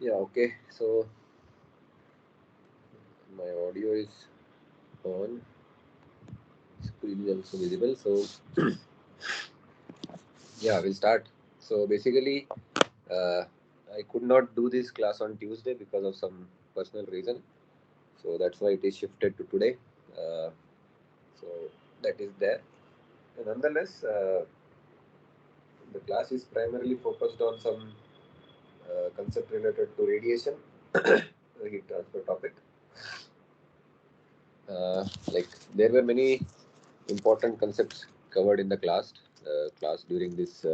Yeah, okay. So my audio is on. Screen is also visible. So yeah, we'll start. So basically, uh, I could not do this class on Tuesday because of some personal reason. So that's why it is shifted to today. Uh, so that is there. And nonetheless, the class is primarily focused on some concept related to radiation, heat transfer topic. Like there were many important concepts covered in the class during this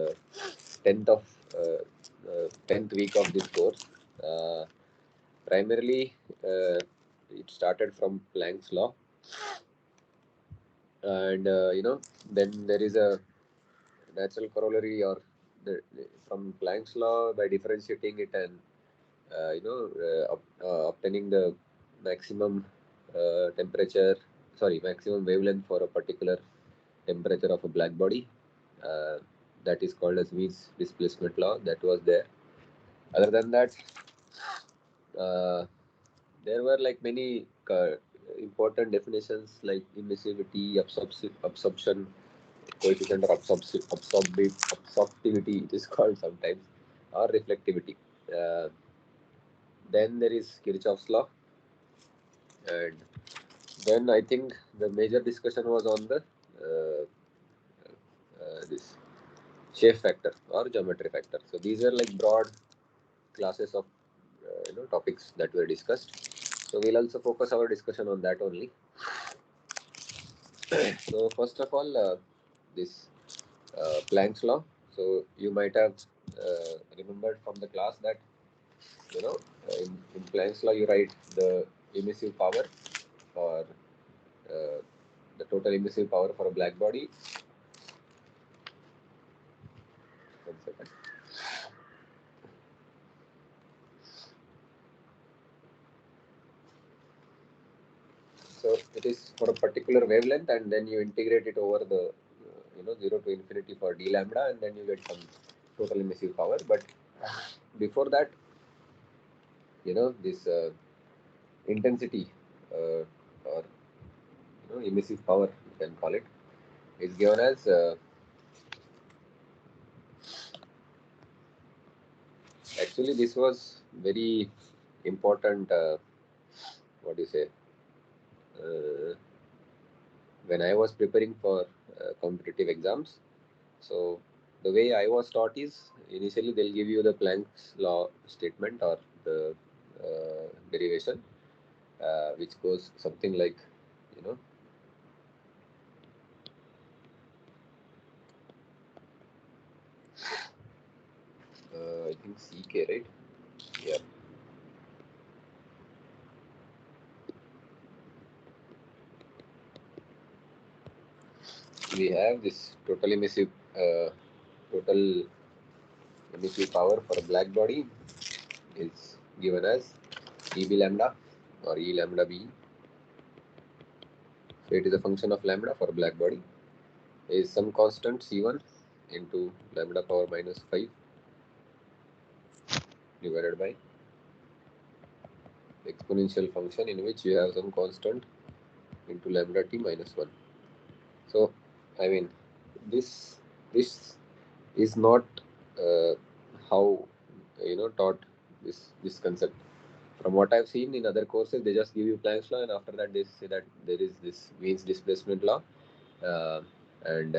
10th of 10th week of this course. Uh, Primarily, it started from Planck's law, and then there is a natural corollary or from Planck's law by differentiating it and obtaining the maximum temperature, sorry, maximum wavelength for a particular temperature of a black body. Uh, that is called as Weis displacement law. That was there. Other than that, uh, there were like many important definitions like emissivity, absorption coefficient, or absorptivity, it is called sometimes, or reflectivity. Uh, then there is Kirchhoff's law, and then I think the major discussion was on the this shape factor or geometry factor. So these are like broad classes of topics that were discussed. So we'll also focus our discussion on that only. So first of all, this Planck's law. So you might have remembered from the class that in Planck's law you write the emissive power or the total emissive power for a black body. One second. So it is for a particular wavelength, and then you integrate it over the 0 to infinity for d lambda, and then you get some total emissive power. But before that, this intensity or emissive power, you can call it, is given as actually this was very important. What do you say? When I was preparing for competitive exams, so the way I was taught is initially they'll give you the Planck's law statement or the derivation, which goes something like, I think CK, right? Yeah. We have this total emissive power for a black body is given as EB lambda or E lambda B. So it is a function of lambda for a black body is some constant C1 into lambda power minus 5 divided by exponential function in which you have some constant into lambda t minus 1. So I mean this is not how taught this concept. From what I've seen in other courses, they just give you Planck's law, and after that they say that there is this Wien's displacement law, and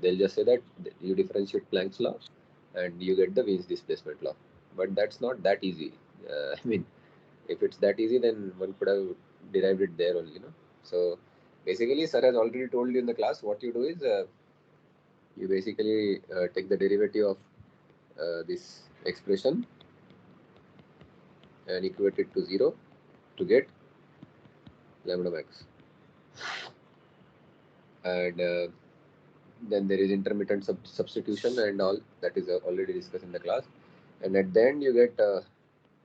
they'll just say that you differentiate Planck's law and you get the Wien's displacement law. But that's not that easy. I mean, if it's that easy, then one could have derived it there only, So basically, sir has already told you in the class. What you do is you basically take the derivative of this expression and equate it to 0 to get lambda max. And then there is intermittent substitution and all that is already discussed in the class. And at the end, you get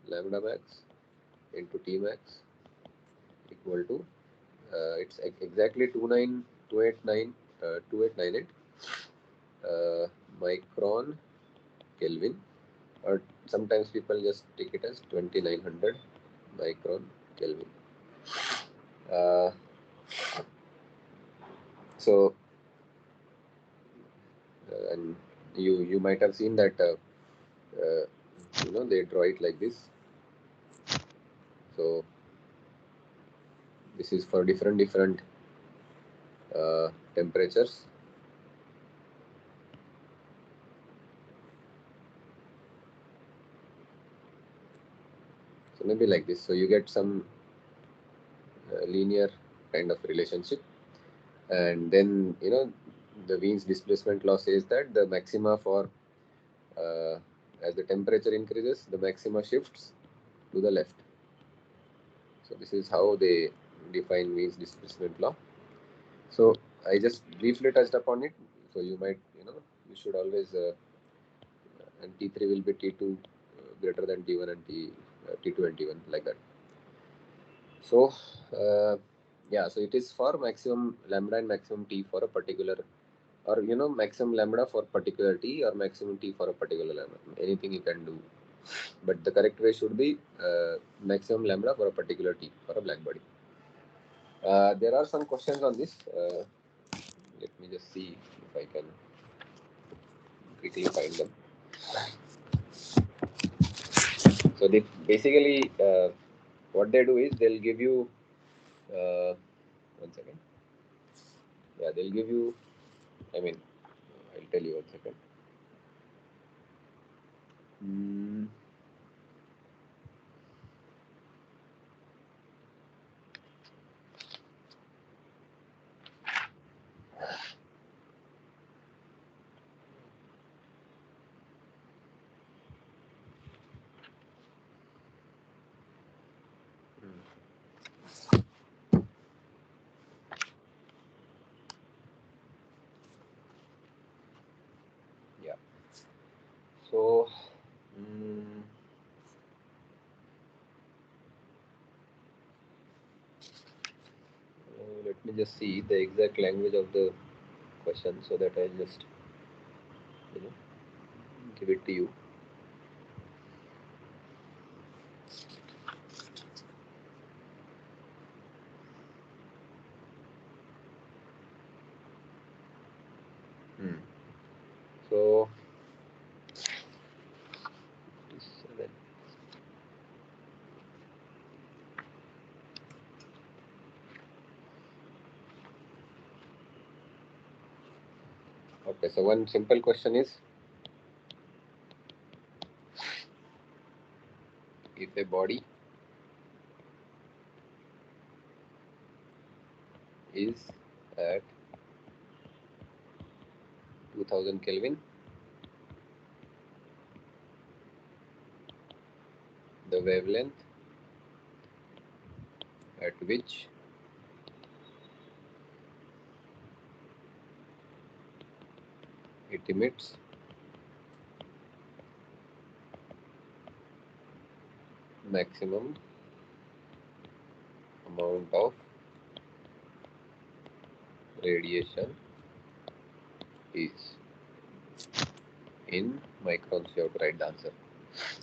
lambda max into T max equal to it's exactly 2898 micron Kelvin, or sometimes people just take it as 2900 micron Kelvin. So and you might have seen that they draw it like this. So this is for different temperatures. So maybe like this. So you get some linear kind of relationship, and then the Wien's displacement law says that the maxima for as the temperature increases, the maxima shifts to the left. So this is how they define Wien's displacement law. So I just briefly touched upon it. So you might you should always and T3 will be T2 greater than T1 and T2 and T1 like that. So yeah, so it is for maximum lambda and maximum T for a particular, or maximum lambda for particular T or maximum T for a particular lambda. Anything you can do, but the correct way should be maximum lambda for a particular T for a black body. There are some questions on this. Let me just see if I can quickly find them. So they basically what they do is they'll give you one second. Yeah, they'll give you. I mean, I'll tell you 1 second. Yeah. So. Let me just see the exact language of the question so that I'll just give it to you. So 57. Okay, so one simple question is, if a body is at 2000 Kelvin, the wavelength at which it emits maximum amount of radiation is in microns. You have to write the answer.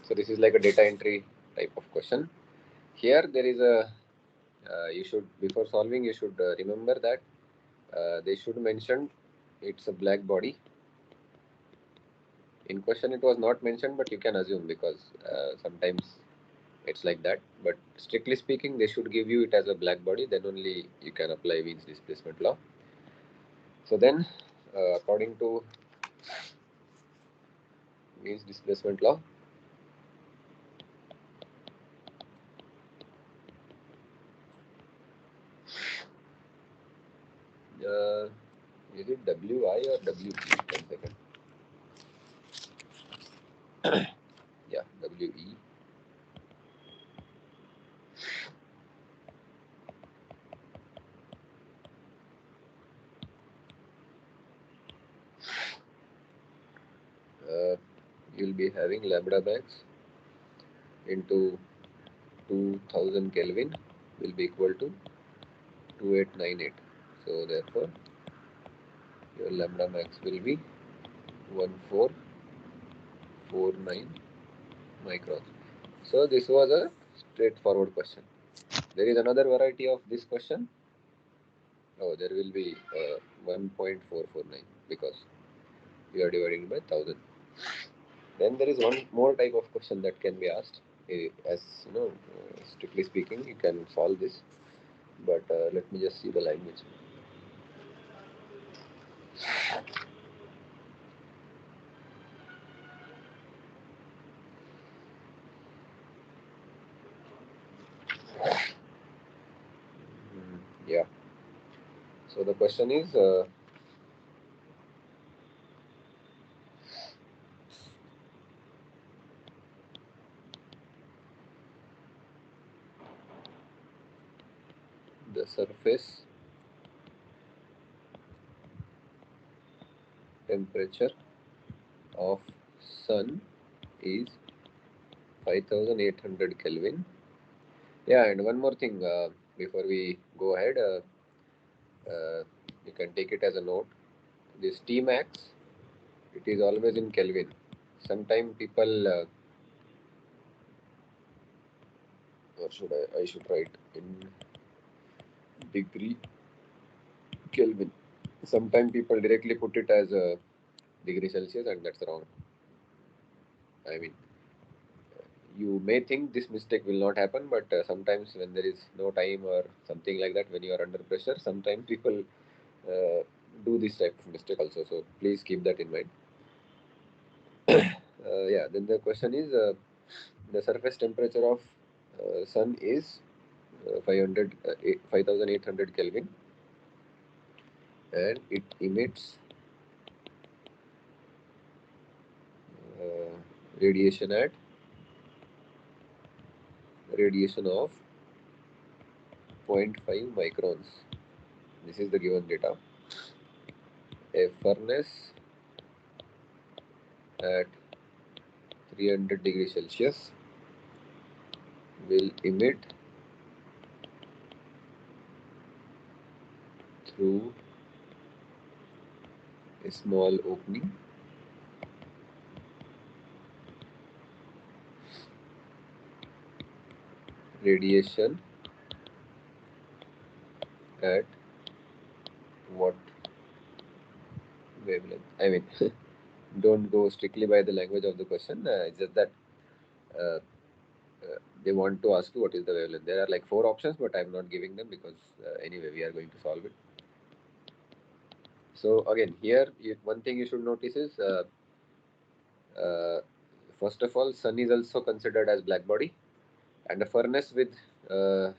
So this is like a data entry type of question. Here there is a you should, before solving, you should remember that they should mention it's a black body. In question it was not mentioned, but you can assume because sometimes it's like that. But strictly speaking, they should give you it as a black body, then only you can apply Wien's displacement law. So then according to Wien's displacement law, is it Wi or We? 1 second. Yeah, We. You'll be having lambda max into 2000 Kelvin will be equal to 2898. So therefore your lambda max will be 1449 microns. So this was a straightforward question. There is another variety of this question. Oh, there will be 1.449 because we are dividing by 1000. Then there is one more type of question that can be asked. As you know, strictly speaking, you can solve this. But let me just see the language. Yeah. So the question is, the surface temperature of sun is 5800 Kelvin. Yeah, and one more thing before we go ahead, you can take it as a note. This Tmax, it is always in Kelvin. Sometimes people, or should I should write in degree Kelvin. Sometimes people directly put it as a degree Celsius, and that's wrong. I mean, you may think this mistake will not happen, but sometimes when there is no time or something like that, when you are under pressure, sometimes people do this type of mistake also. So please keep that in mind. Yeah, then the question is the surface temperature of sun is 5800 Kelvin, and it emits uh, radiation at radiation of 0.5 microns. This is the given data. A furnace at 300 degrees Celsius will emit through a small opening radiation at what wavelength? I mean, don't go strictly by the language of the question. It's just that uh, they want to ask you what is the wavelength. There are like 4 options, but I'm not giving them because anyway we are going to solve it. So again, here one thing you should notice is uh, first of all, sun is also considered as black body, and a furnace with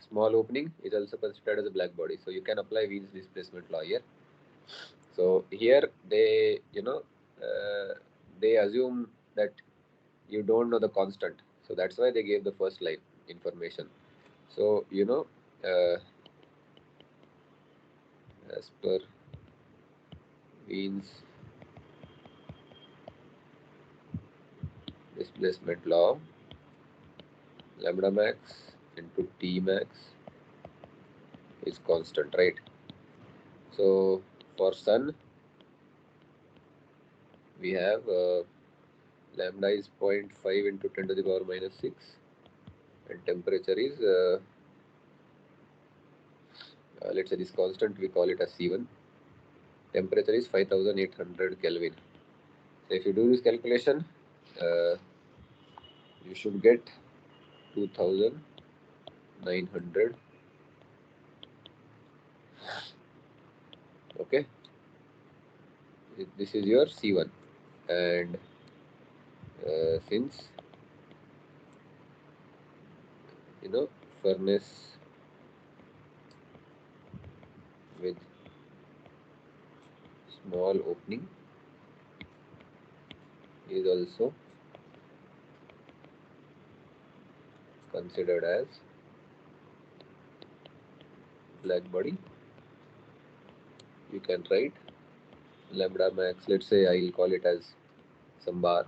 small opening is also considered as a black body. So you can apply Wien's displacement law here. So here they assume that you don't know the constant, so that's why they gave the first line information. So as per Wien's displacement law, lambda max into T max is constant, right? So for sun, we have lambda is 0.5 into 10 to the power minus 6, and temperature is let's say this constant we call it as C1. Temperature is 5800 Kelvin. So if you do this calculation, you should get 2900. Okay, this is your C1, and since furnace with small opening is also considered as black body, you can write lambda max, let's say I'll call it as some bar,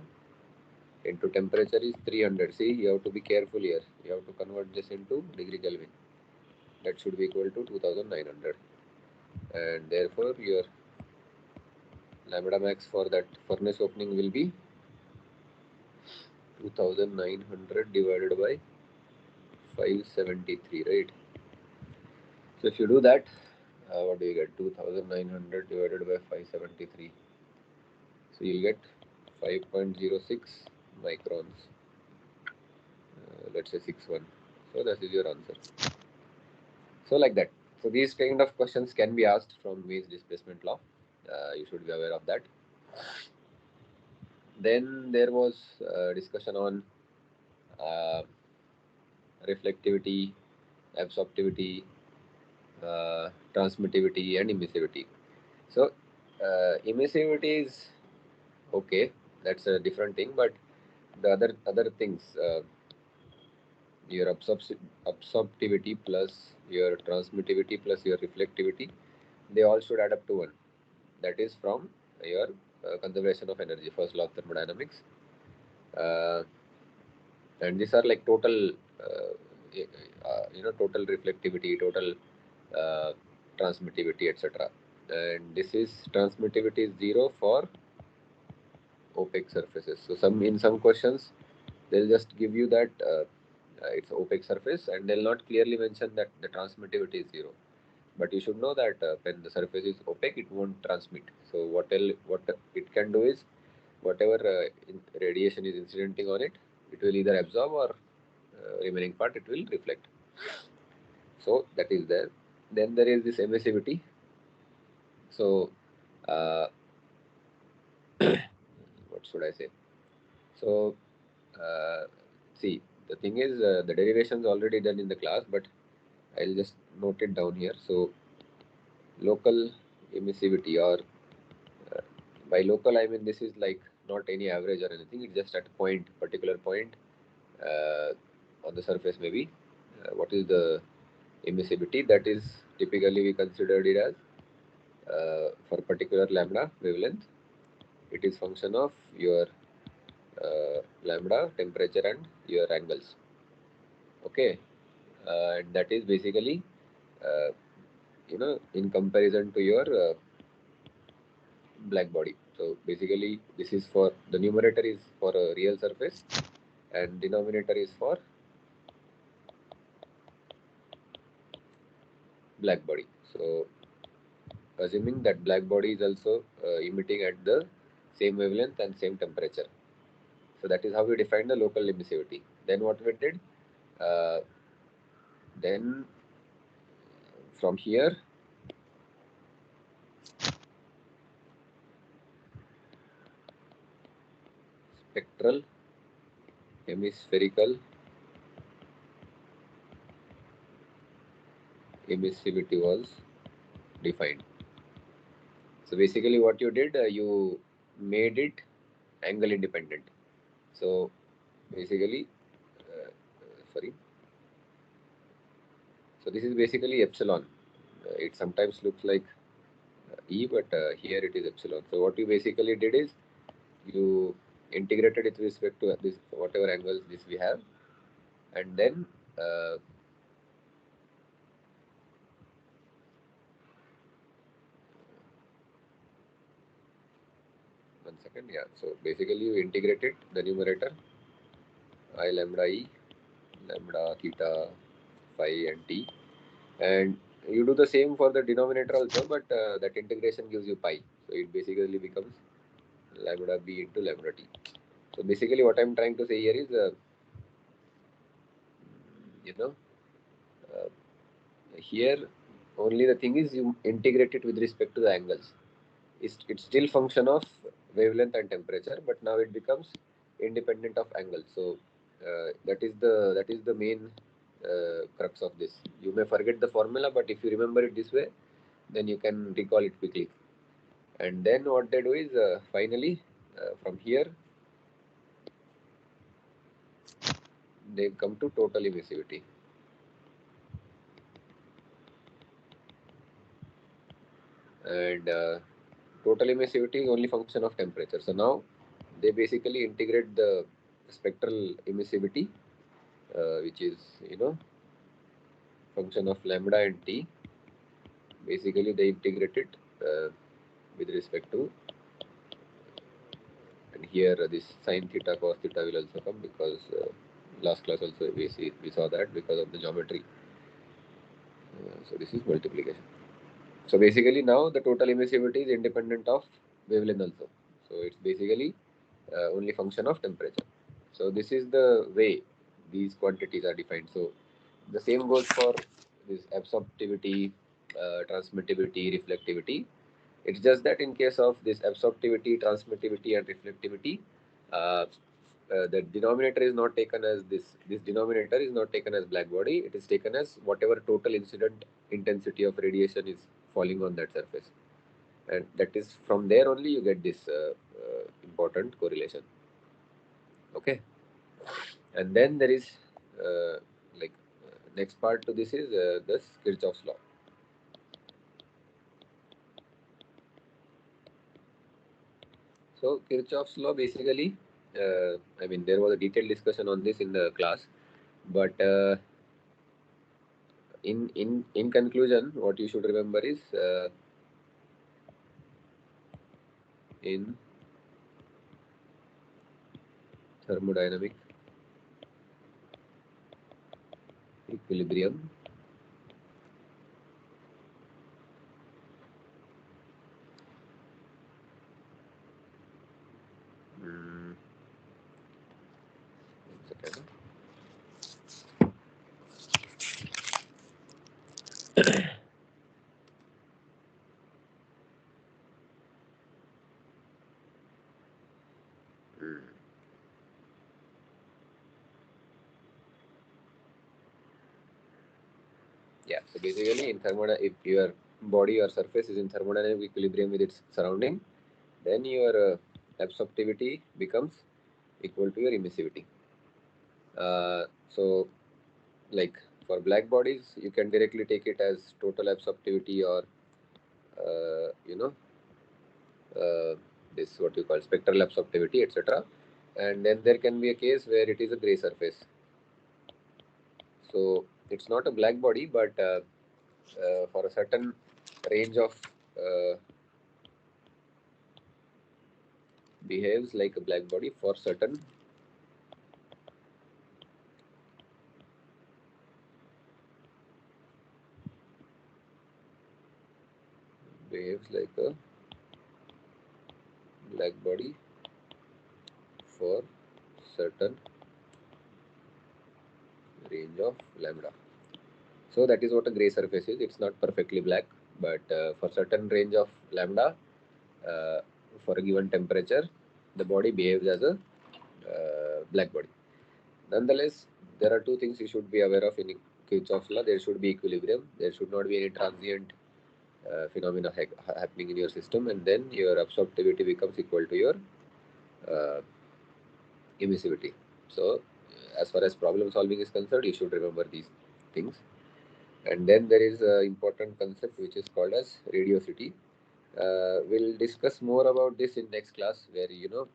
into temperature is 300. See, you have to be careful here. You have to convert this into degree Kelvin. That should be equal to 2900. And therefore, your lambda max for that furnace opening will be 2900 divided by 573, right? So if you do that, what do you get? 2900 divided by 573. So you'll get 5.06 microns. Let's say 61. So that is your answer. So like that. So these kind of questions can be asked from Wien's displacement law. You should be aware of that. Then there was discussion on uh, reflectivity, absorptivity, transmittivity, and emissivity. So emissivity is okay. That's a different thing. But the other things, your absorptivity plus your transmittivity plus your reflectivity, they all should add up to 1. That is from your conservation of energy, first law of thermodynamics. And these are like total, total reflectivity, total uh, transmittivity, etc. And this is transmittivity is 0 for opaque surfaces. So in some questions they'll just give you that it's opaque surface, and they'll not clearly mention that the transmittivity is 0. but you should know that when the surface is opaque, it won't transmit. So what it can do is, whatever radiation is incidenting on it, it will either absorb or remaining part it will reflect. So that is there. Then there is this emissivity. So uh, what should I say? So see, the thing is, the derivation is already done in the class, but I'll just note it down here. So local emissivity, or uh, by local I mean this is like not any average or anything. It's just at a point, particular point uh, on the surface maybe. What is the emissivity? That is typically we considered it as for particular lambda wavelength. It is function of your lambda, temperature, and your angles. Okay, and that is basically uh, in comparison to your black body. So basically, this is for the numerator is for a real surface, and denominator is for black body. So assuming that black body is also emitting at the same wavelength and same temperature. So that is how we define the local emissivity. Then what we did, uh, then from here, spectral hemispherical emissivity was defined. So basically what you did, you made it angle independent. So basically, sorry. So this is basically epsilon. It sometimes looks like E, but here it is epsilon. So what you basically did is you integrated it with respect to this whatever angles this we have, and then uh, 1 second, yeah. So basically you integrated the numerator I lambda E, lambda theta, phi and t, and you do the same for the denominator also, but that integration gives you pi. So it basically becomes lambda b into lambda t. So basically what I'm trying to say here is, you know, uh, here only the thing is you integrate it with respect to the angles. It's still function of wavelength and temperature, but now it becomes independent of angle. So that is the main crux of this. You may forget the formula, but if you remember it this way, then you can recall it quickly. And then what they do is, finally from here they come to total emissivity. And total emissivity is only function of temperature. So now they basically integrate the spectral emissivity, which is function of lambda and t. Basically they integrate it with respect to, and here this sin theta cos theta will also come, because last class also we saw that because of the geometry. So this is multiplication. So basically now the total emissivity is independent of wavelength also. So it's basically only function of temperature. So this is the way these quantities are defined. So the same goes for this absorptivity, transmittivity, reflectivity. It's just that in case of this absorptivity, transmittivity, and reflectivity, uh, the denominator is not taken as this. This denominator is not taken as black body. It is taken as whatever total incident intensity of radiation is falling on that surface, and that is from there only you get this important correlation. Okay, and then there is like next part to this is this Kirchhoff's law. So Kirchhoff's law basically, I mean, there was a detailed discussion on this in the class, but in conclusion, what you should remember is, in thermodynamic equilibrium, So basically, in if your body or surface is in thermodynamic equilibrium with its surrounding, then your absorptivity becomes equal to your emissivity. So like for black bodies, you can directly take it as total absorptivity or you know this what you call spectral absorptivity, etc. And then there can be a case where it is a gray surface. So it's not a black body, but for a certain range of behaves like a black body for certain behaves like a black body for certain range of lambda. So that is what a gray surface is. It's not perfectly black, but for certain range of lambda, uh, for a given temperature, the body behaves as a black body. Nonetheless, there are two things you should be aware of in Kirchhoff's law. There should be equilibrium. There should not be any transient phenomena happening in your system, and then your absorptivity becomes equal to your uh, emissivity. So, as far as problem solving is concerned, you should remember these things. And then there is an important concept which is called as radiosity. We'll discuss more about this in next class, where you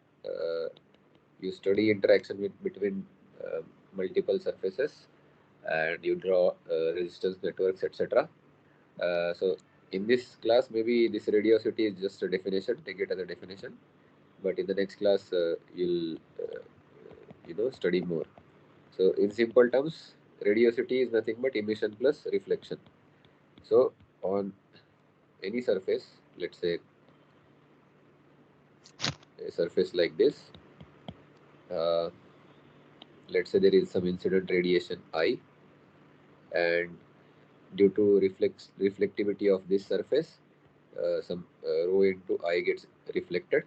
study interaction between multiple surfaces and you draw resistance networks, etc. So in this class, maybe this radiosity is just a definition. Take it as a definition. But in the next class, you'll study more. So in simple terms, radiosity is nothing but emission plus reflection. So on any surface, let's say a surface like this, uh, let's say there is some incident radiation I, and due to reflectivity of this surface, some rho into I gets reflected,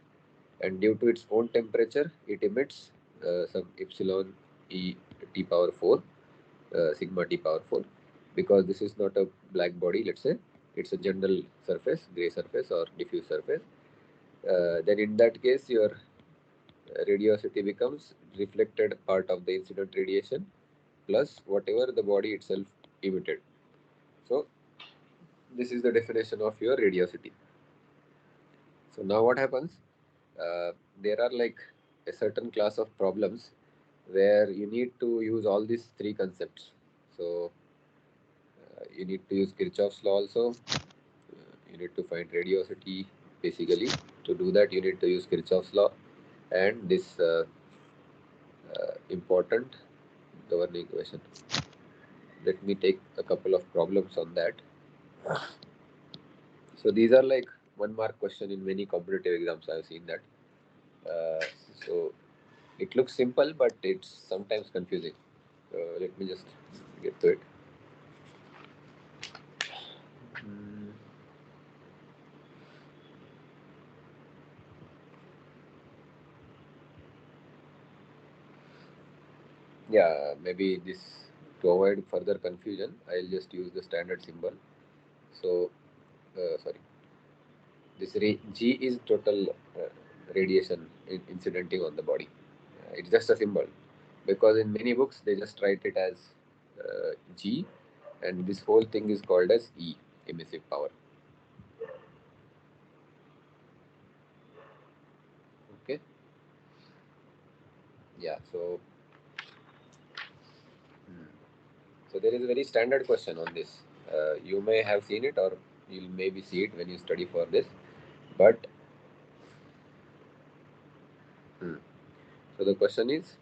and due to its own temperature, it emits some epsilon E t power 4, sigma t power 4, because this is not a black body, let's say, it's a general surface, gray surface or diffuse surface. Then in that case, your radiosity becomes reflected part of the incident radiation plus whatever the body itself emitted. So this is the definition of your radiosity. So now what happens? There are like a certain class of problems where you need to use all these three concepts. So you need to use Kirchhoff's law also. You need to find radiosity basically. To do that, you need to use Kirchhoff's law and this important governing equation. Let me take a couple of problems on that. So these are like 1 mark question in many competitive exams. I've seen that. Uh, so it looks simple, but it's sometimes confusing. Let me just get to it. Mm, yeah, maybe this to avoid further confusion, I'll just use the standard symbol. So, sorry, this G is total radiation incidenting on the body. It's just a symbol because in many books they just write it as G, and this whole thing is called as E, emissive power. Okay. Yeah. So, so there is a very standard question on this. You may have seen it, or you'll maybe see it when you study for this. But so the question is,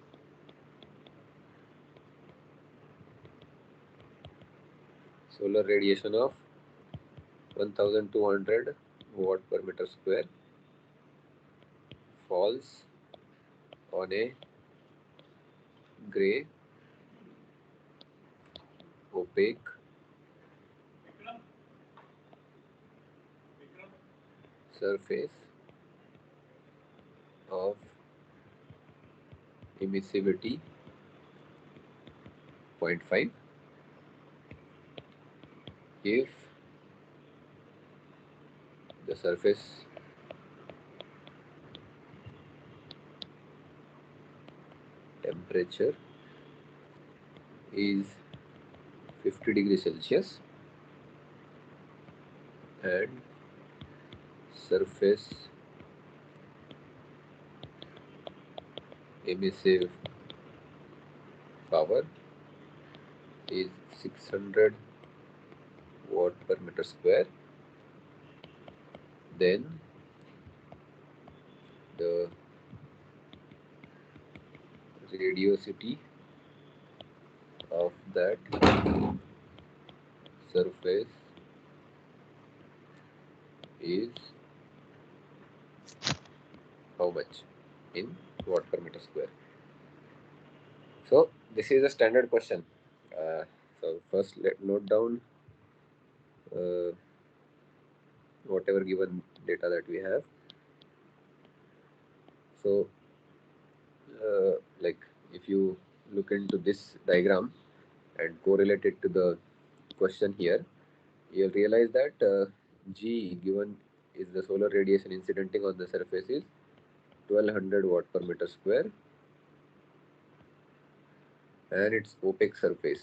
solar radiation of 1200 watt per meter square falls on a gray opaque surface of emissivity 0.5 if the surface temperature is 50 degrees Celsius and surface emissive power is 600 watt per meter square, then the radiosity of that surface is how much in watt per meter square. So this is a standard question. So first let note down whatever given data that we have. So like if you look into this diagram and correlate it to the question here, you'll realize that G given is the solar radiation incidenting on the surface is 1200 watt per meter square, and it's opaque surface.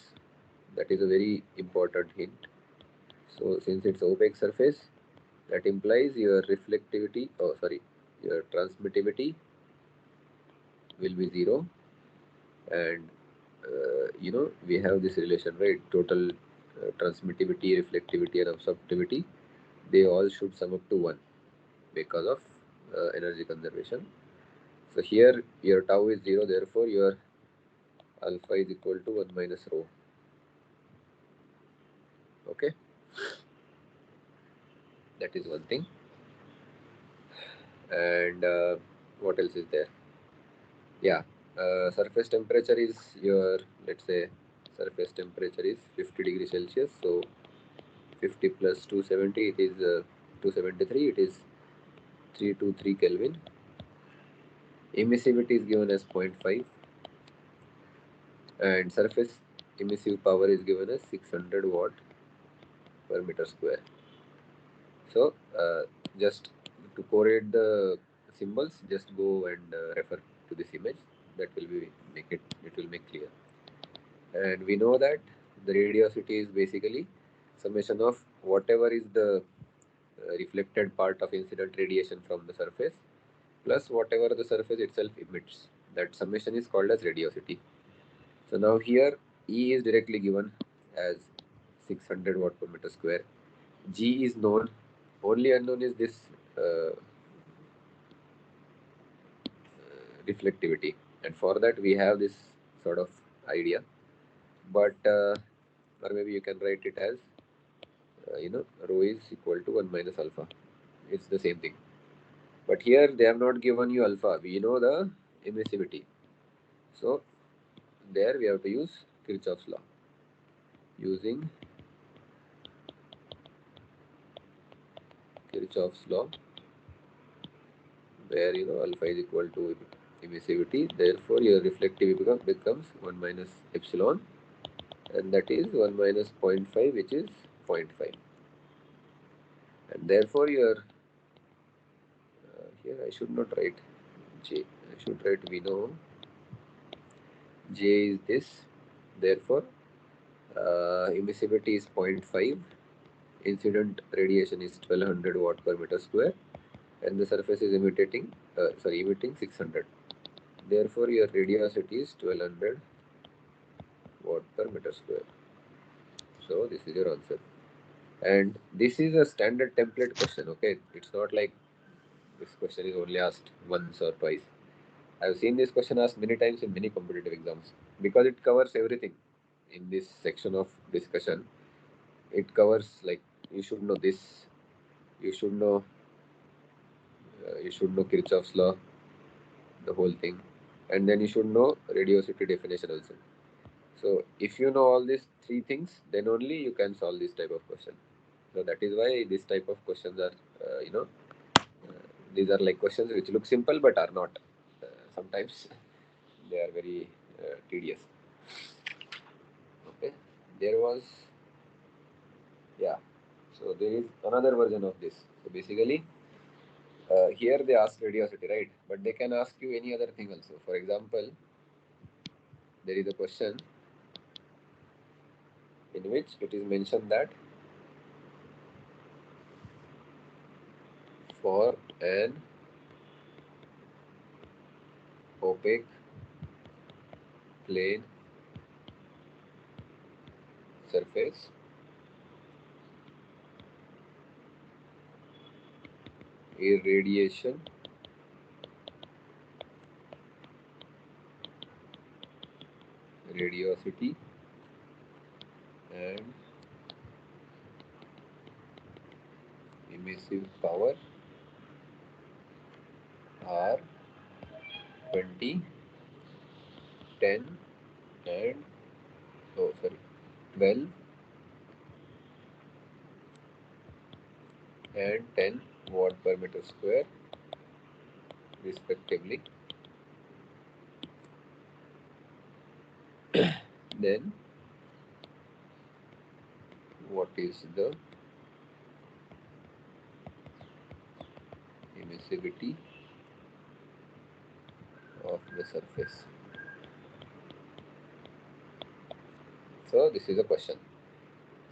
That is a very important hint. So since it's opaque surface, that implies your reflectivity, your transmittivity will be 0, and we have this relation, right? Total transmittivity, reflectivity and absorptivity, they all should sum up to 1 because of energy conservation. So here your tau is 0, therefore your alpha is equal to 1 minus rho. Okay, that is one thing. And what else is there? Yeah, surface temperature is your, let's say surface temperature is 50 degrees Celsius, so 50 plus 270, it is 273, it is 323 Kelvin. Emissivity is given as 0.5 and surface emissive power is given as 600 watt per meter square. So just to correlate the symbols, just go and refer to this image. That will be it will make clear. And we know that the radiosity is basically summation of whatever is the reflected part of incident radiation from the surface plus whatever the surface itself emits. That summation is called as radiosity. So now here E is directly given as 600 watt per meter square. G is known. Only unknown is this reflectivity, and for that we have this sort of idea, but or maybe you can write it as rho is equal to 1 minus alpha. It's the same thing, but here they have not given you alpha. We know the emissivity, so there we have to use Kirchhoff's law. Using Kirchhoff's law, where alpha is equal to emissivity, therefore your reflectivity becomes 1 minus epsilon, and that is 1 minus 0.5, which is 0.5. And therefore your here I should not write J, I should write we know J is this, therefore emissivity is 0.5, incident radiation is 1200 watt per meter square, and the surface is emitting 600. Therefore your radiosity is 1200 watt per meter square. So this is your answer, and this is a standard template question. Okay, it's not like this question is only asked once or twice. I've seen this question asked many times in many competitive exams because it covers everything in this section of discussion. It covers, like, you should know this, you should know Kirchhoff's law, the whole thing, and then you should know radiosity definition also. So if you know all these three things, then only you can solve this type of question. So that is why this type of questions are, these are like questions which look simple but are not. Sometimes they are very tedious. Okay, there was, yeah, So there is another version of this. So basically, here they ask radiosity, right? But they can ask you any other thing also. For example, there is a question in which it is mentioned that for an opaque plane surface, irradiation radiosity and emissive power are 20, 10 and 12 and 10 watt per meter square respectively. Then what is the emissivity of the surface? So this is a question.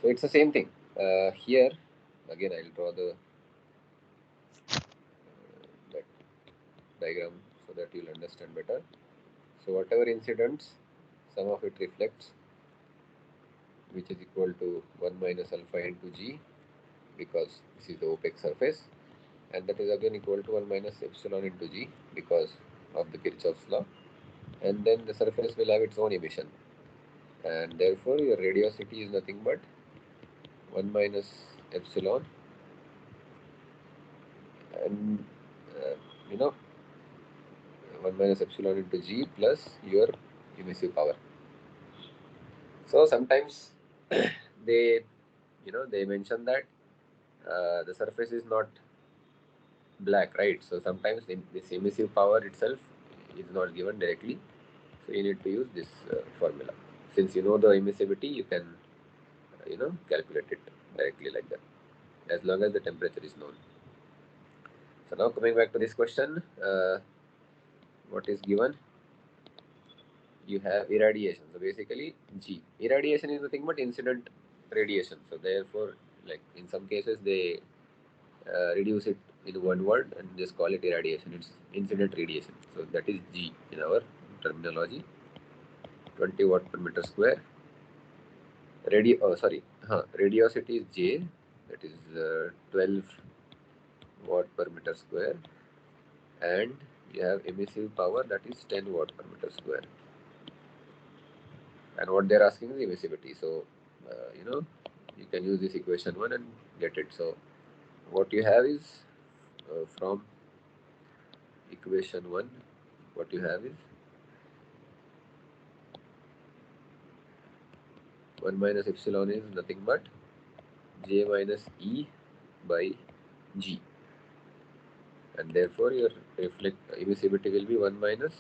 So it's the same thing. Here again I'll draw the that diagram so that you'll understand better. So whatever incidents, sum of it reflects, which is equal to 1 minus alpha into g, because this is the opaque surface, and that is again equal to 1 minus epsilon into g because of the Kirchhoff's law, and then the surface will have its own emission, and therefore your radiosity is nothing but 1 minus epsilon and you know 1 minus epsilon into g plus your emissive power. So sometimes they they mention that the surface is not black, right? So sometimes in this emissive power itself is not given directly, so you need to use this formula. Since you know the emissivity, you can calculate it directly like that, as long as the temperature is known. So now coming back to this question, what is given? You have irradiation. So basically G. Irradiation is nothing but incident radiation. So therefore, like in some cases they reduce it in one word and just call it irradiation. It's incident radiation. So that is G in our terminology. 20 watt per meter square. Radiosity is J. That is 12 watt per meter square, and you have emissive power, that is 10 watt per meter square. And what they're asking is emissivity. So you can use this equation 1 and get it. So what you have is from equation 1, what you have is 1 minus epsilon is nothing but J minus E by G, and therefore your emissivity will be 1 minus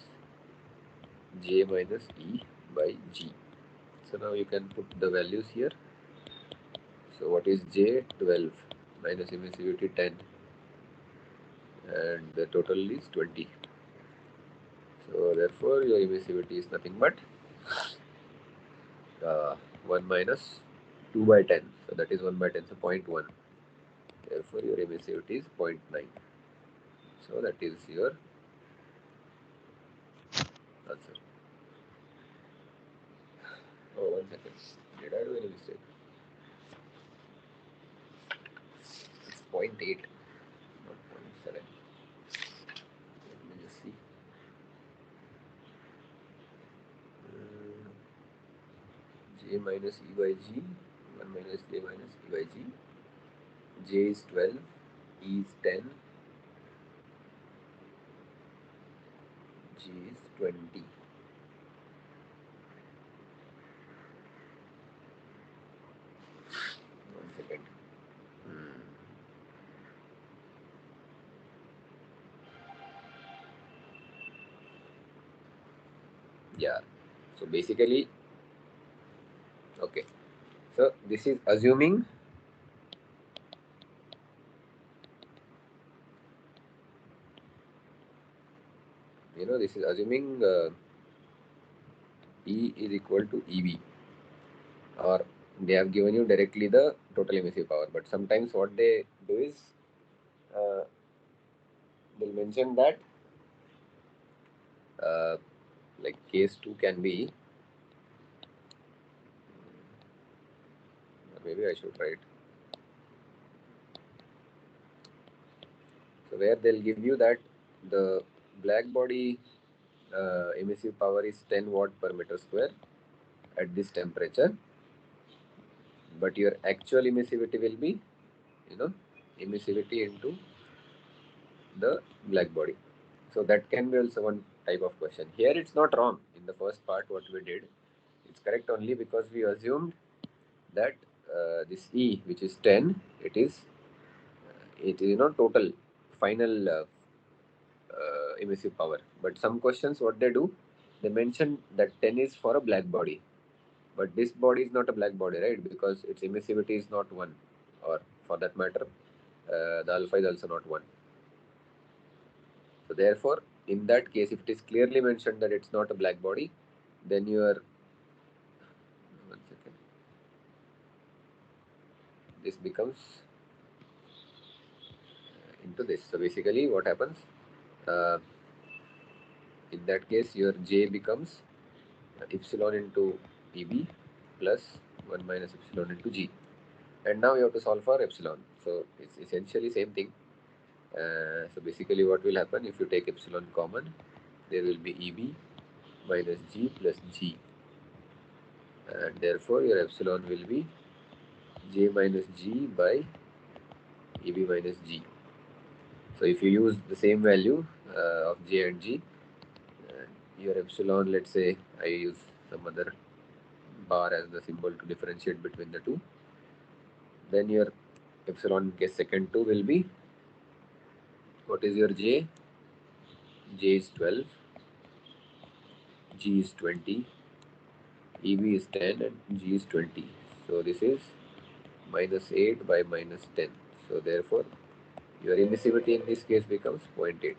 J minus E by G. So now you can put the values here. So what is J? 12 minus emissivity 10, and the total is 20. So therefore your emissivity is nothing but 1 minus 2 by 10. So that is 1 by 10, so 0.1. Therefore your emissivity is 0.9. So that is your answer. Oh, 1 second. Did I do any mistake? It's 0.8, not 0.7. Let me just see. J minus E by G, 1 minus J minus E by G. J is 12, E is 10, G is 20. One second. Yeah. So basically, okay. So this is assuming this is assuming E is equal to EB, or they have given you directly the total emissive power. But sometimes what they do is they'll mention that like case 2 can be, maybe I should write. So where they'll give you that the black body emissive power is 10 watt per meter square at this temperature, but your actual emissivity will be, emissivity into the black body. So that can be also one type of question. Here it's not wrong. In the first part what we did, it's correct only because we assumed that this E, which is 10, it is total final emissive power. But some questions what they do, they mention that 10 is for a black body, but this body is not a black body, right? Because its emissivity is not 1, or for that matter the alpha is also not 1. So therefore in that case, if it is clearly mentioned that it's not a black body, then your this becomes into this. So basically what happens, in that case your J becomes epsilon into EB plus 1 minus epsilon into G, and now you have to solve for epsilon. So it's essentially same thing. So basically what will happen, if you take epsilon common, there will be EB minus G plus G, and therefore your epsilon will be J minus G by EB minus G. So if you use the same value of J and G, your epsilon, let's say I use some other bar as the symbol to differentiate between the two, then your epsilon in case second 2 will be, what is your J? J is 12, G is 20, EB is 10, and G is 20. So this is minus 8 by minus 10. So therefore your emissivity in this case becomes 0.8.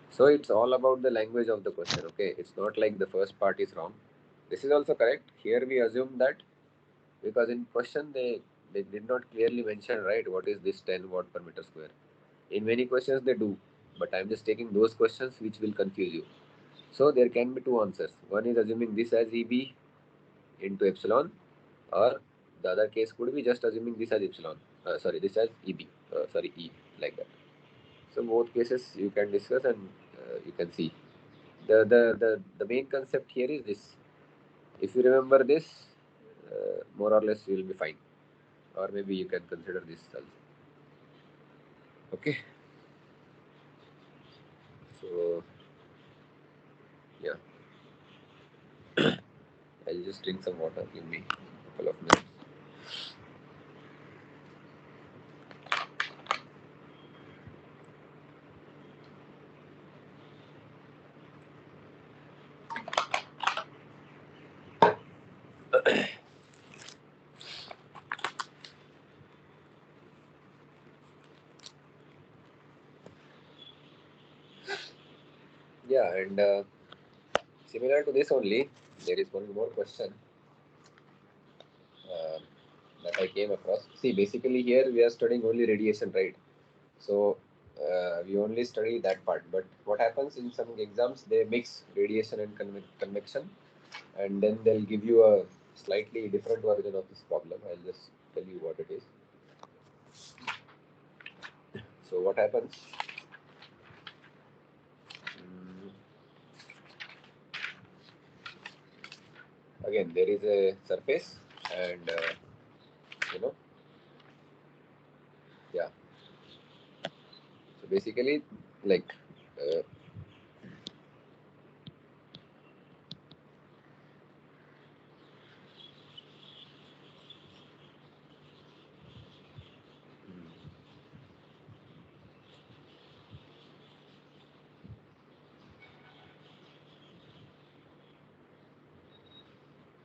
So it's all about the language of the question. Okay, it's not like the first part is wrong. This is also correct. Here we assume that because in question they did not clearly mention, right, what is this 10 watt per meter square. In many questions they do, but I'm just taking those questions which will confuse you. So there can be two answers. One is assuming this as EB into epsilon, or the other case could be just assuming this as epsilon. This as EB. E, like that. So both cases you can discuss, and you can see. The main concept here is this. If you remember this, more or less you will be fine. Or maybe you can consider this also. Okay. So yeah, I'll just drink some water. Give me a couple of minutes. Yeah, and similar to this only, there is one more question that I came across. See, basically here we are studying only radiation, right? So we only study that part. But what happens in some exams, they mix radiation and convection, and then they'll give you a slightly different version of this problem. I'll just tell you what it is. So what happens? Again, there is a surface, and yeah. So basically, like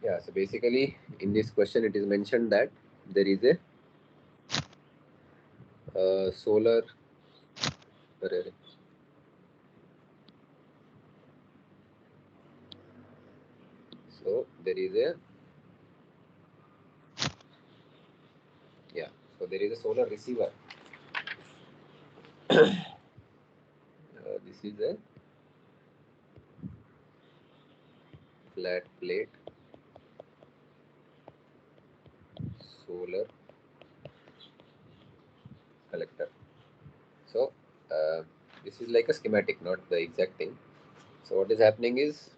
yeah. So basically, in this question, it is mentioned that there is a solar. So there is a there is a solar receiver. This is a flat plate solar collector. So this is like a schematic, not the exact thing. So what is happening is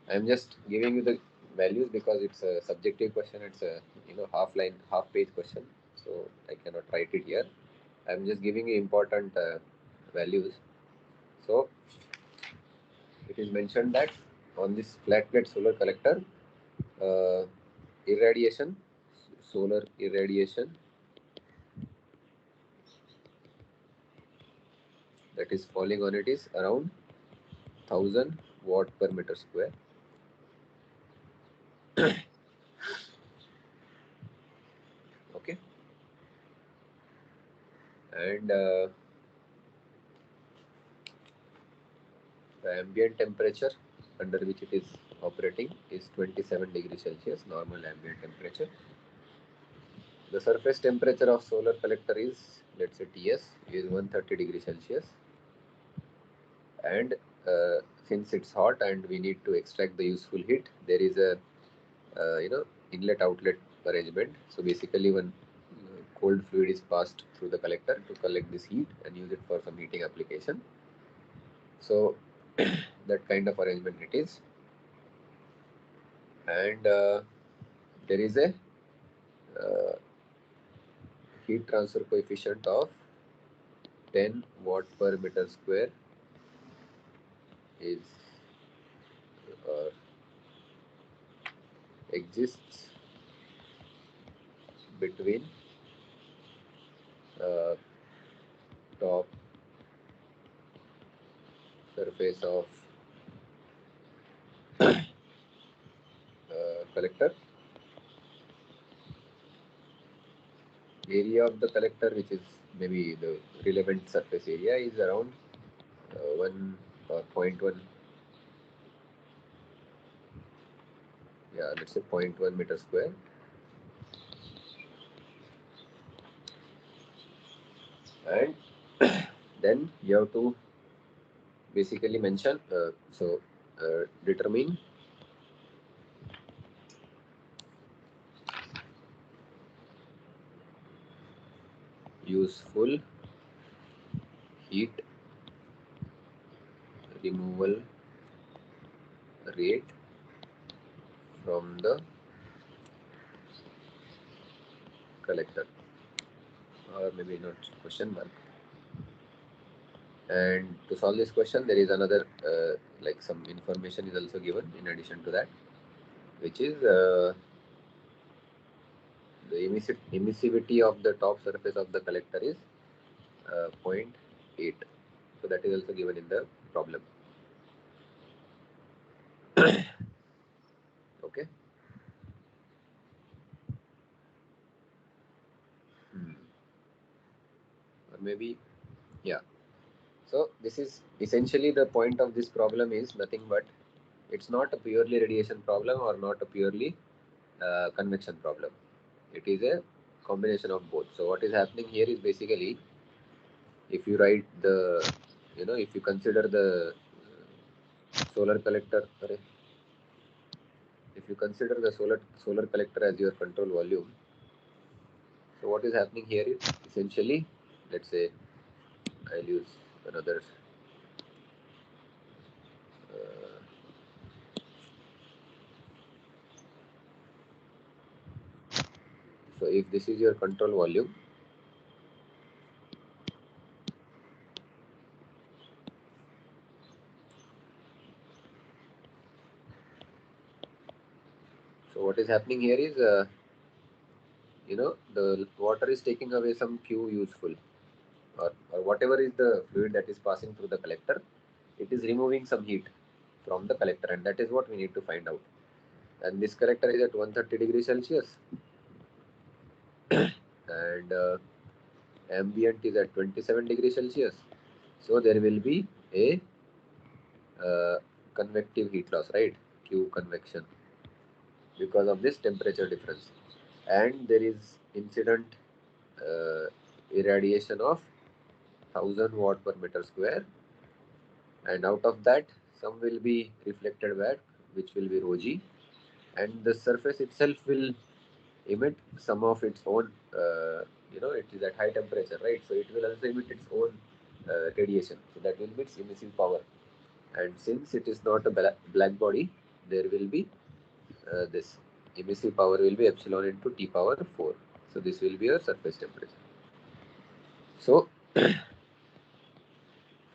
I am just giving you the values because it's a subjective question. It's a half line, half page question. So I cannot write it here. I am just giving you important values. So it is mentioned that on this flat plate solar collector, uh, irradiation, solar irradiation, that is falling on it is around 1000 watt per meter square. Okay, and the ambient temperature under which it is operating is 27 degrees Celsius, normal ambient temperature. The surface temperature of solar collector is, let's say TS, is 130 degrees Celsius. And since it's hot and we need to extract the useful heat, there is a inlet outlet arrangement. So basically when cold fluid is passed through the collector to collect this heat and use it for some heating application. So that kind of arrangement it is. And there is a heat transfer coefficient of 10 watt per meter square is exists between top surface of collector, area of the collector, which is maybe the relevant surface area, is around 0.1, let's say 0.1 meter square. And then you have to basically mention, determine useful heat removal rate from the collector, or maybe not question mark. And to solve this question, there is another like some information is also given in addition to that, which is the emissivity of the top surface of the collector is 0.8. So that is also given in the problem. Okay. Or maybe, yeah. So this is essentially the point of this problem is nothing but it's not a purely radiation problem or not a purely convection problem. It is a combination of both. So what is happening here is basically, if you write the, if you consider the solar collector, if you consider the solar collector as your control volume, so what is happening here is essentially, let's say I'll use another so if this is your control volume, so what is happening here is the water is taking away some Q useful, or whatever is the fluid that is passing through the collector, it is removing some heat from the collector, and that is what we need to find out. And this collector is at 130 degrees Celsius and ambient is at 27 degrees Celsius. So there will be a convective heat loss, right? Q convection because of this temperature difference, and there is incident irradiation of 1000 watt per meter square, and out of that some will be reflected back, which will be rho g, and the surface itself will emit some of its own, it is at high temperature, right? So it will also emit its own radiation, so that will be its emissive power. And since it is not a black body, there will be this emissive power will be epsilon into T power 4. So this will be your surface temperature. So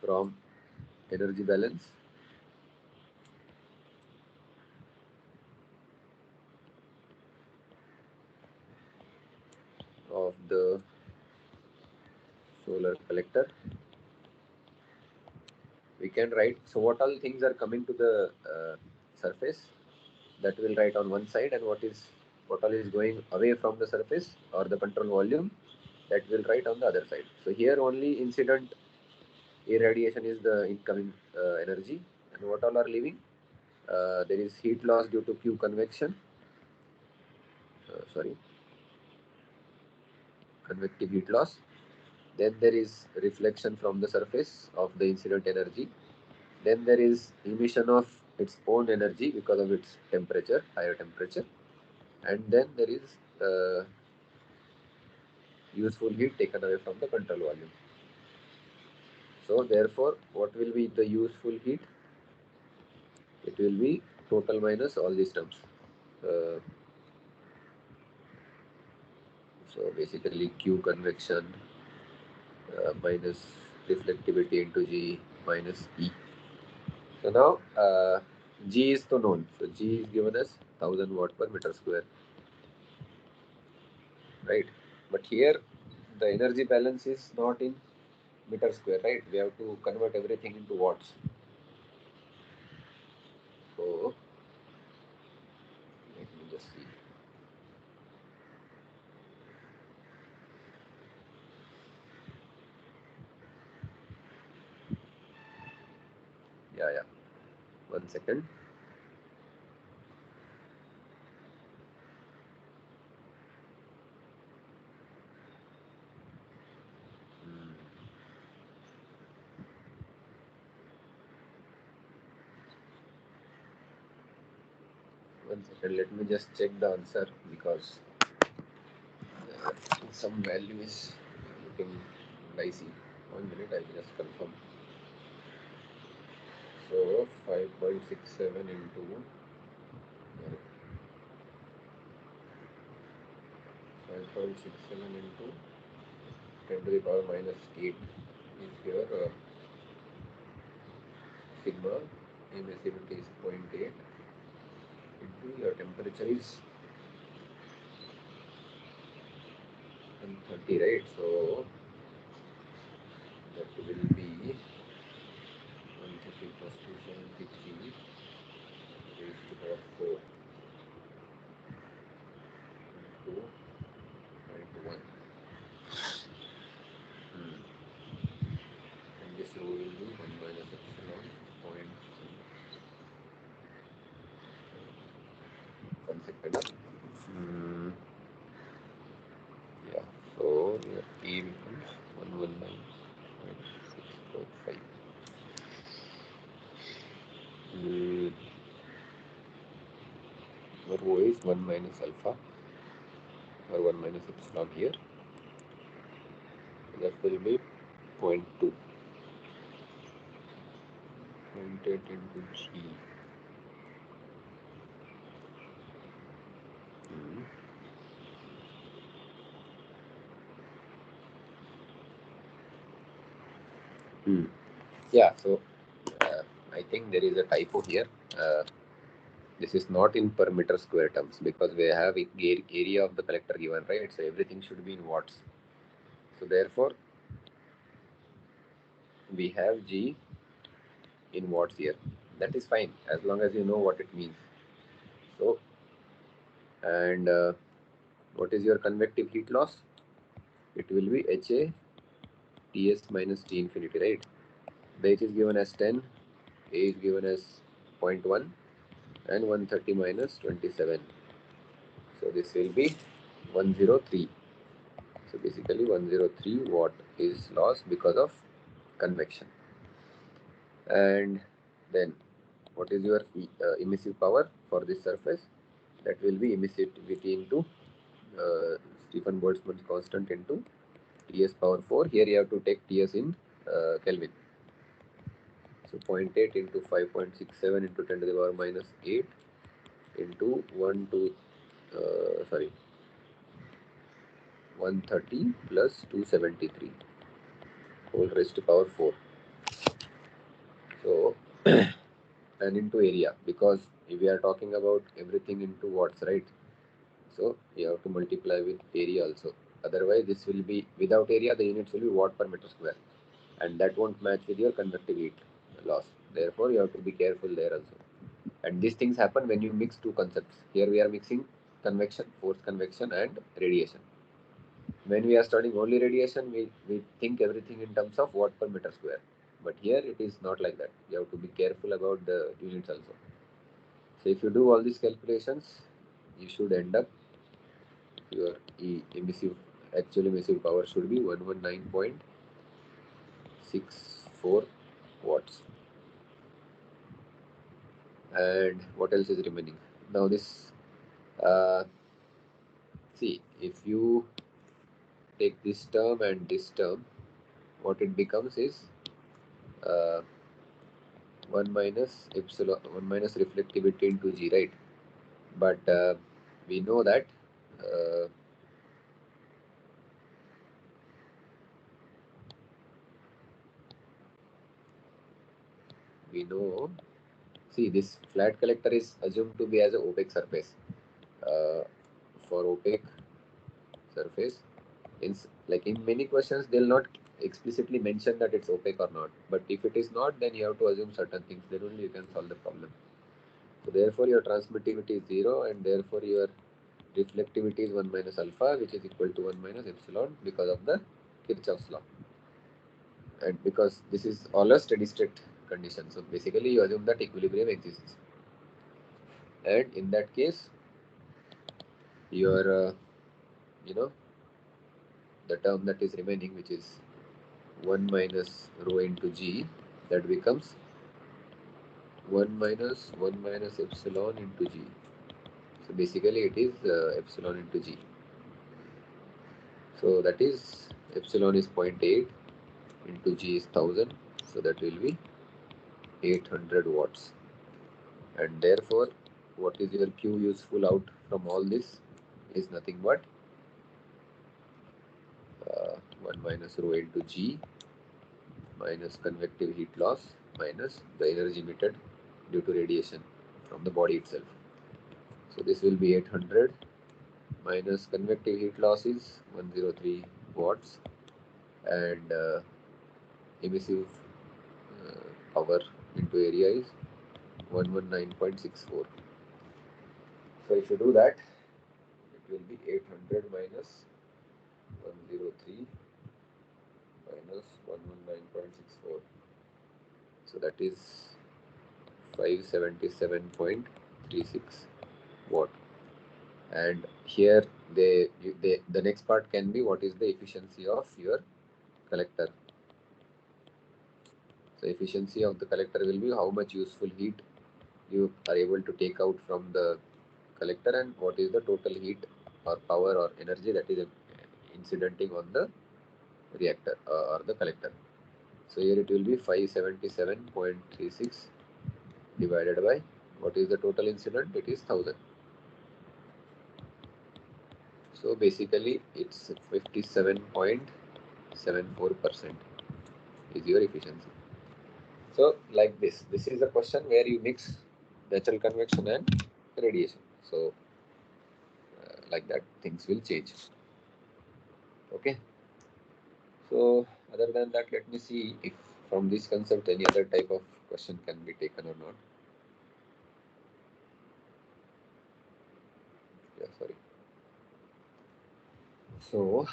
from energy balance, of the solar collector, we can write, so what all things are coming to the surface, that will write on one side, and what all is going away from the surface or the control volume, that will write on the other side. So here only incident irradiation is the incoming energy, and what all are leaving, there is heat loss due to Q convection, convective heat loss. Then there is reflection from the surface of the incident energy. Then there is emission of its own energy because of its temperature, higher temperature. And then there is useful heat taken away from the control volume. So therefore, what will be the useful heat? It will be total minus all these terms. So basically Q convection minus reflectivity into G minus E. So now G is to known. So G is given as 1000 watt per meter square, right? But here the energy balance is not in meter square, right? We have to convert everything into watts. So let me just see. Yeah. 1 second. One second, let me just check the answer, because some value is looking dicey. 1 minute, I will just confirm. So 5.67 into 5.67 into 10 to the power minus 8 is here. Sigma emissivity is 0.8 into your temperature is 130, right? So that will be 130 plus 273 raised to power 4 into 0.1. And this rho will be 1 minus epsilon 1 second. Yeah, so your T becomes 119.645. Rho is 1 minus alpha or 1 minus epsilon here. That will be 0.2. 0.8 into G. Yeah, so I think there is a typo here. This is not in per meter square terms, because we have area of the collector given, right? So everything should be in watts. So therefore, we have G in watts here. That is fine as long as you know what it means. So, and what is your convective heat loss? It will be HA Ts minus T infinity, right? The H is given as 10, A is given as 0.1, and 130 minus 27. So this will be 103. So basically 103 watt is lost because of convection. And then what is your emissive power for this surface? That will be emissivity into Stephen Boltzmann's constant into Ts power 4. Here you have to take Ts in Kelvin. So 0.8 into 5.67 into 10 to the power minus 8 into 130 plus 273 whole raised to power 4. So and into area, because if we are talking about everything into watts, right? So you have to multiply with area also. Otherwise this will be, without area the units will be watt per meter square, and that won't match with your convective heat loss. Therefore you have to be careful there also. And these things happen when you mix two concepts. Here we are mixing convection, forced convection, and radiation. When we are studying only radiation, we think everything in terms of watt per meter square. But here it is not like that. You have to be careful about the units also. So if you do all these calculations, you should end up your actual emissive power should be 119.64 watts. And what else is remaining? Now this, see, if you take this term and this term, what it becomes is uh, 1 minus epsilon, 1 minus reflectivity into G, right? But we know that uh, we know, see, this flat collector is assumed to be as an opaque surface. For opaque surface, like in many questions they'll not explicitly mention that it's opaque or not, but if it is not, then you have to assume certain things, then only you can solve the problem. So therefore your transmittivity is 0, and therefore your reflectivity is 1 minus alpha, which is equal to 1 minus epsilon because of the Kirchhoff's law. And because this is all a steady state condition, so basically you assume that equilibrium exists, and in that case your you know the term that is remaining, which is 1 minus rho into G, that becomes 1 minus epsilon into G. So basically it is epsilon into G. So that is epsilon is 0.8 into G is 1000. So that will be 800 watts. And therefore, what is your Q useful out from all this is nothing but 1 minus rho into G minus convective heat loss minus the energy emitted due to radiation from the body itself. So this will be 800 minus convective heat loss is 103 watts, and emissive power into area is 119.64. So if you do that, it will be 800 minus 103 minus 119.64. So that is 577.36 watt. And here the next part can be what is the efficiency of your collector. So efficiency of the collector will be how much useful heat you are able to take out from the collector, and what is the total heat or power or energy that is incidenting on the reactor or the collector. So here it will be 577.36 divided by what is the total incident, it is 1000. So basically it's 57.74% is your efficiency. So like this is a question where you mix natural convection and radiation. So like that things will change. Okay. So other than that, let me see if from this concept any other type of question can be taken or not. Yeah, sorry. So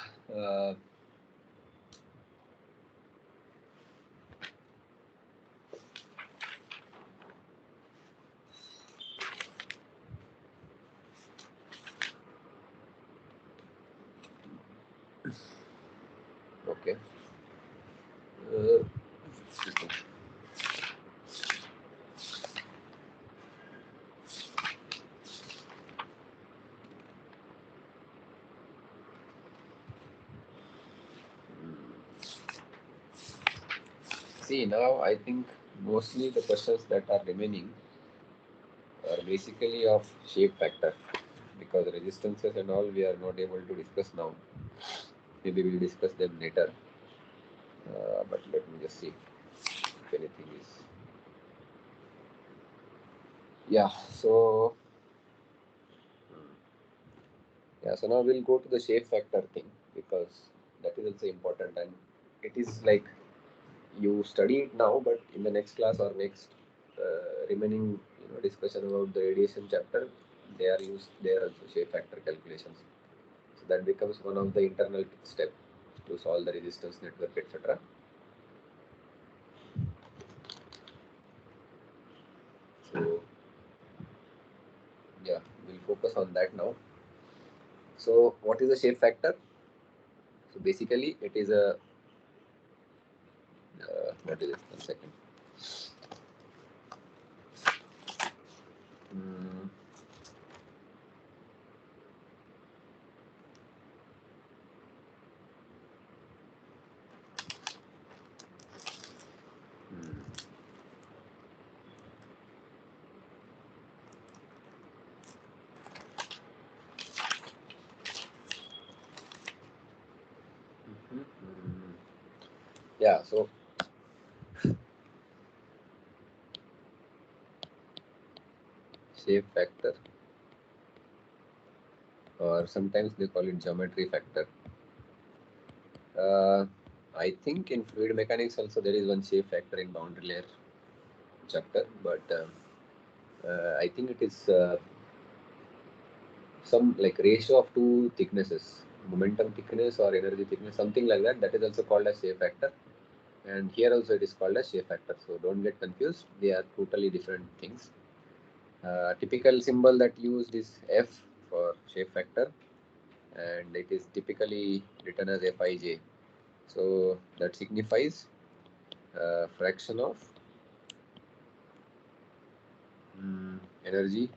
Okay. See, now I think mostly the questions that are remaining are basically of shape factor, because resistances and all we are not able to discuss now. Maybe we'll discuss them later. But let me just see if anything is. Yeah, so now we'll go to the shape factor thing, because that is also important, and it is like you study it now, but in the next class or next remaining discussion about the radiation chapter, they are used there also shape factor calculations. So that becomes one of the internal step to solve the resistance network, etc. So yeah, we'll focus on that now. So what is the shape factor? So basically it is a what is it? 1 second. Yeah, so shape factor, or sometimes they call it geometry factor. I think in fluid mechanics also there is one shape factor in boundary layer chapter, but I think it is some like ratio of two thicknesses, momentum thickness or energy thickness, something like that. That is also called as shape factor, and here also it is called as shape factor. So don't get confused; they are totally different things. Typical symbol that used is F for shape factor, and it is typically written as Fij. So that signifies fraction of energy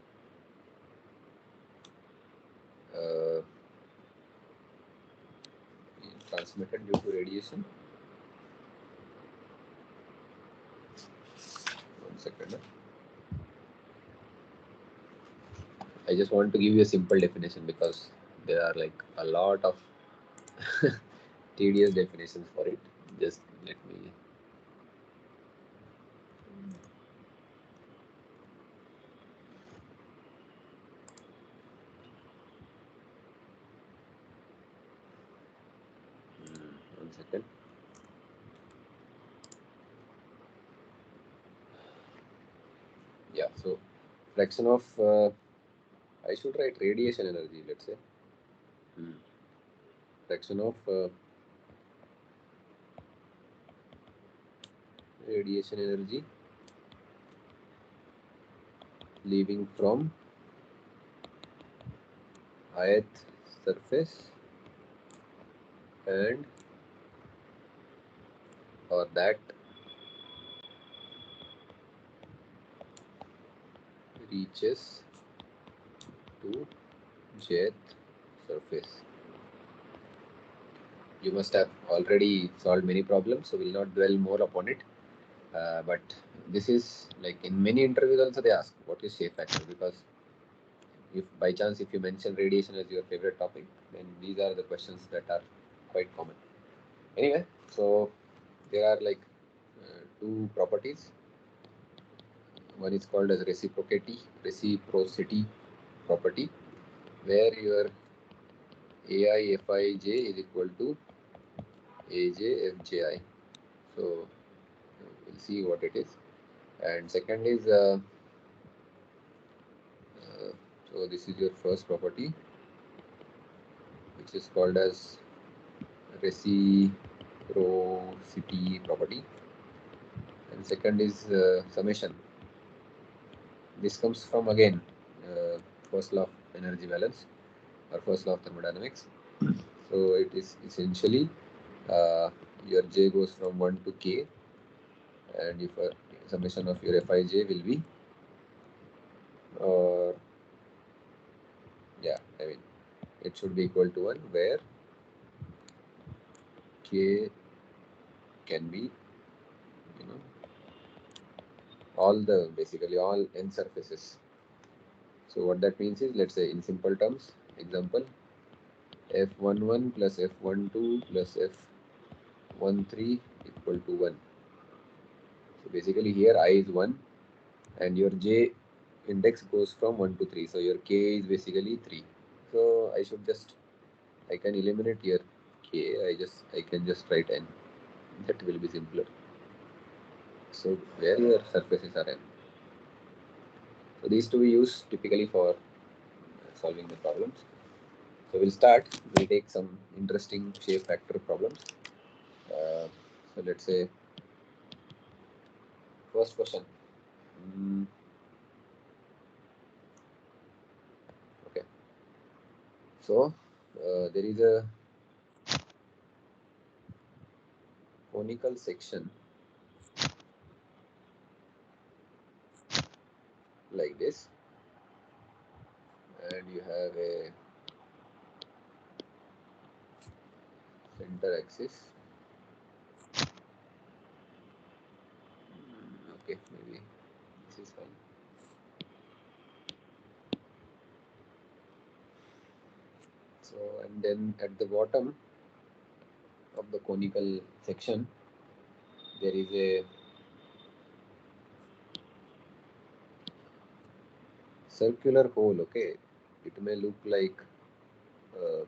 transmitted due to radiation. 1 second. I just want to give you a simple definition, because there are like a lot of tedious definitions for it. Just let me. One second. Yeah, so fraction of I should write radiation energy, let's say. Fraction of radiation energy leaving from ith surface and or that reaches to jth surface. You must have already solved many problems, so we'll not dwell more upon it. But this is like in many interviews also they ask what is shape factor, because if by chance if you mention radiation as your favorite topic, then these are the questions that are quite common. Anyway, so there are like two properties. One is called as reciprocity property, where your AI Fij is equal to Aj Fji. So we'll see what it is. And second is so this is your first property, which is called as reciprocity property, and second is summation. This comes from again first law of energy balance or first law of thermodynamics. So it is essentially your j goes from 1 to k, and if summation of your Fij will be, or yeah, I mean it should be equal to 1, where k can be, you know, basically all n surfaces. So what that means is, let's say in simple terms, example, f11 plus f12 plus f13 equal to 1. So basically here I is 1 and your j index goes from 1 to 3. So your k is basically 3. So I can eliminate here k. I can just write n. That will be simpler. So where your surfaces are n. So these two we use typically for solving the problems. So we'll take some interesting shape factor problems. So let's say first question. Okay. So there is a conical section like this, and you have a center axis. Okay, maybe this is fine. So, and then at the bottom of the conical section, there is a circular hole. Okay, it may look like uh,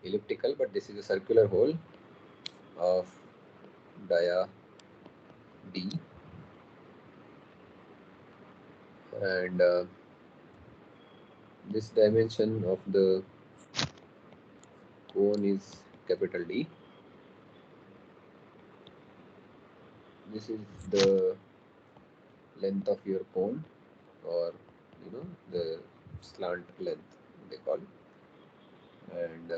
elliptical, but this is a circular hole of dia d, and this dimension of the cone is capital D. This is the length of your cone, or the slant length they call it, and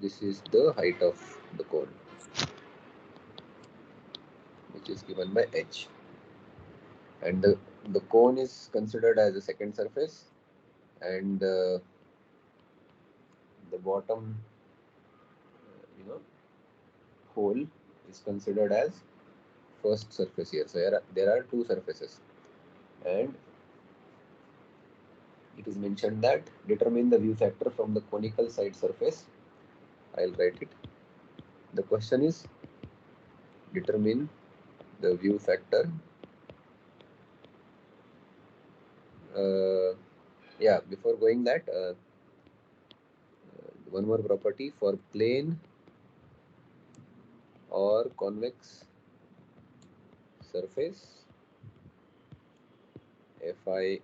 this is the height of the cone, which is given by h, and the cone is considered as a second surface, and the bottom hole is considered as first surface here. So there are two surfaces, and it is mentioned that determine the view factor from the conical side surface. I'll write it. The question is determine the view factor. Yeah, before going that, one more property for plane or convex surface, Fii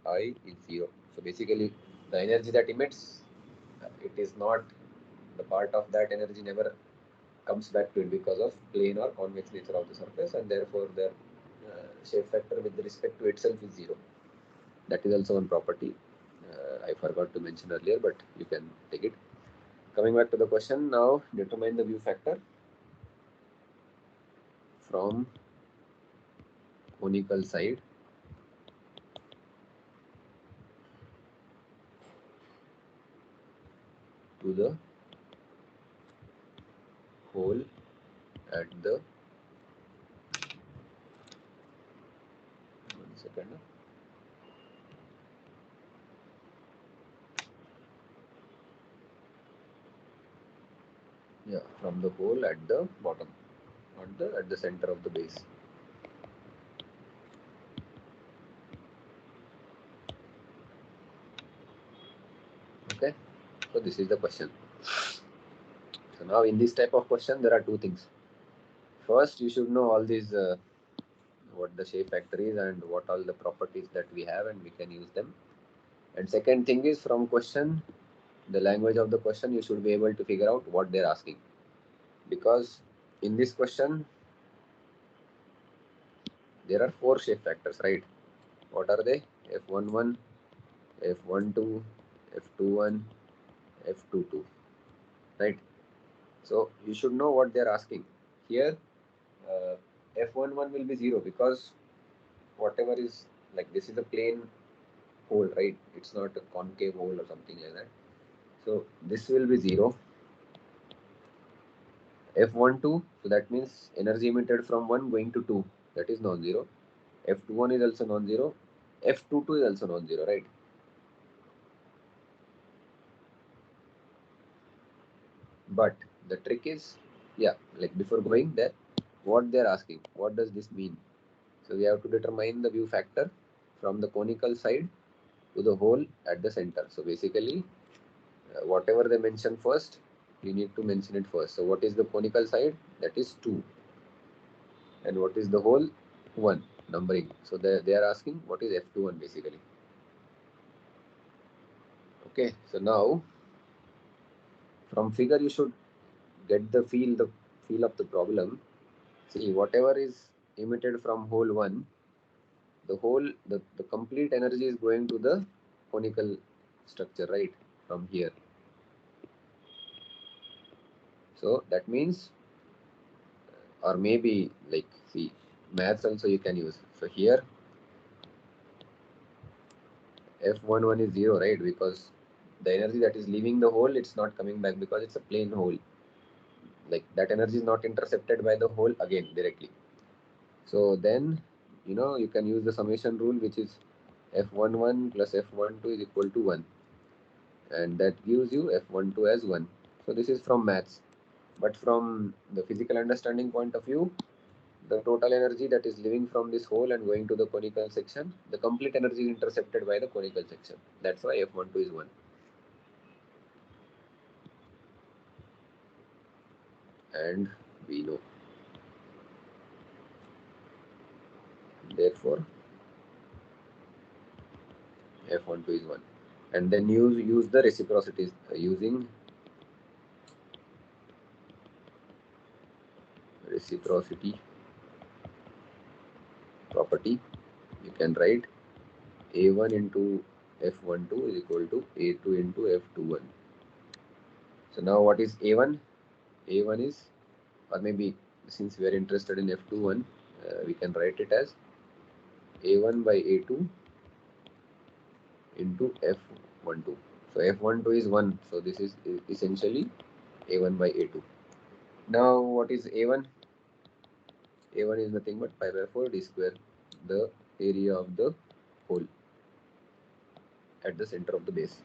is 0. So basically, the energy that emits, it is not, the part of that energy never comes back to it because of plane or convex nature of the surface, and therefore their shape factor with respect to itself is 0. That is also one property I forgot to mention earlier, but you can take it. Coming back to the question, now determine the view factor from conical side to the hole at the, one second, yeah, from the hole at the bottom, at the center of the base. Okay, so this is the question. So now in this type of question, there are two things. First, you should know all these, what the shape factor is and what all the properties that we have, and we can use them. And second thing is, from question, the language of the question, you should be able to figure out what they're asking. Because in this question, there are 4 shape factors, right? What are they? F11, F12, F21, F22, right? So you should know what they're asking. Here, F11 will be 0 because whatever is, like, this is a plane hole, right? It's not a concave hole or something like that. So this will be 0. F12, so that means energy emitted from 1 going to 2, that is non-zero. F21 is also non-zero. F22 is also non-zero, right? But the trick is, yeah, like before going there, what they're asking, what does this mean? So we have to determine the view factor from the conical side to the hole at the center. So basically, whatever they mention first, you need to mention it first. So what is the conical side? That is 2. And what is the hole? 1, numbering. So they are asking what is F21 basically. Okay, so now from figure you should get the feel of the problem. See, whatever is emitted from hole 1, the complete energy is going to the conical structure, right? From here. So that means, or maybe like, see, maths also you can use. So here F11 is 0, right? Because the energy that is leaving the hole, it's not coming back because it's a plain hole. Like that energy is not intercepted by the hole again directly. So then, you can use the summation rule, which is F11 plus F12 is equal to 1. And that gives you F12 as 1. So this is from maths. But from the physical understanding point of view, the total energy that is leaving from this hole and going to the conical section, the complete energy is intercepted by the conical section. That's why F12 is 1. And we know. Therefore, F12 is 1. And then use the reciprocities using reciprocity property. You can write A1 into F12 is equal to A2 into F21. So now what is A1? A1 is, or maybe since we are interested in F21, we can write it as A1 by A2 into F12. So F12 is 1. So this is essentially A1 by A2. Now what is A1? A1 is nothing but pi by 4 d square, the area of the hole at the center of the base.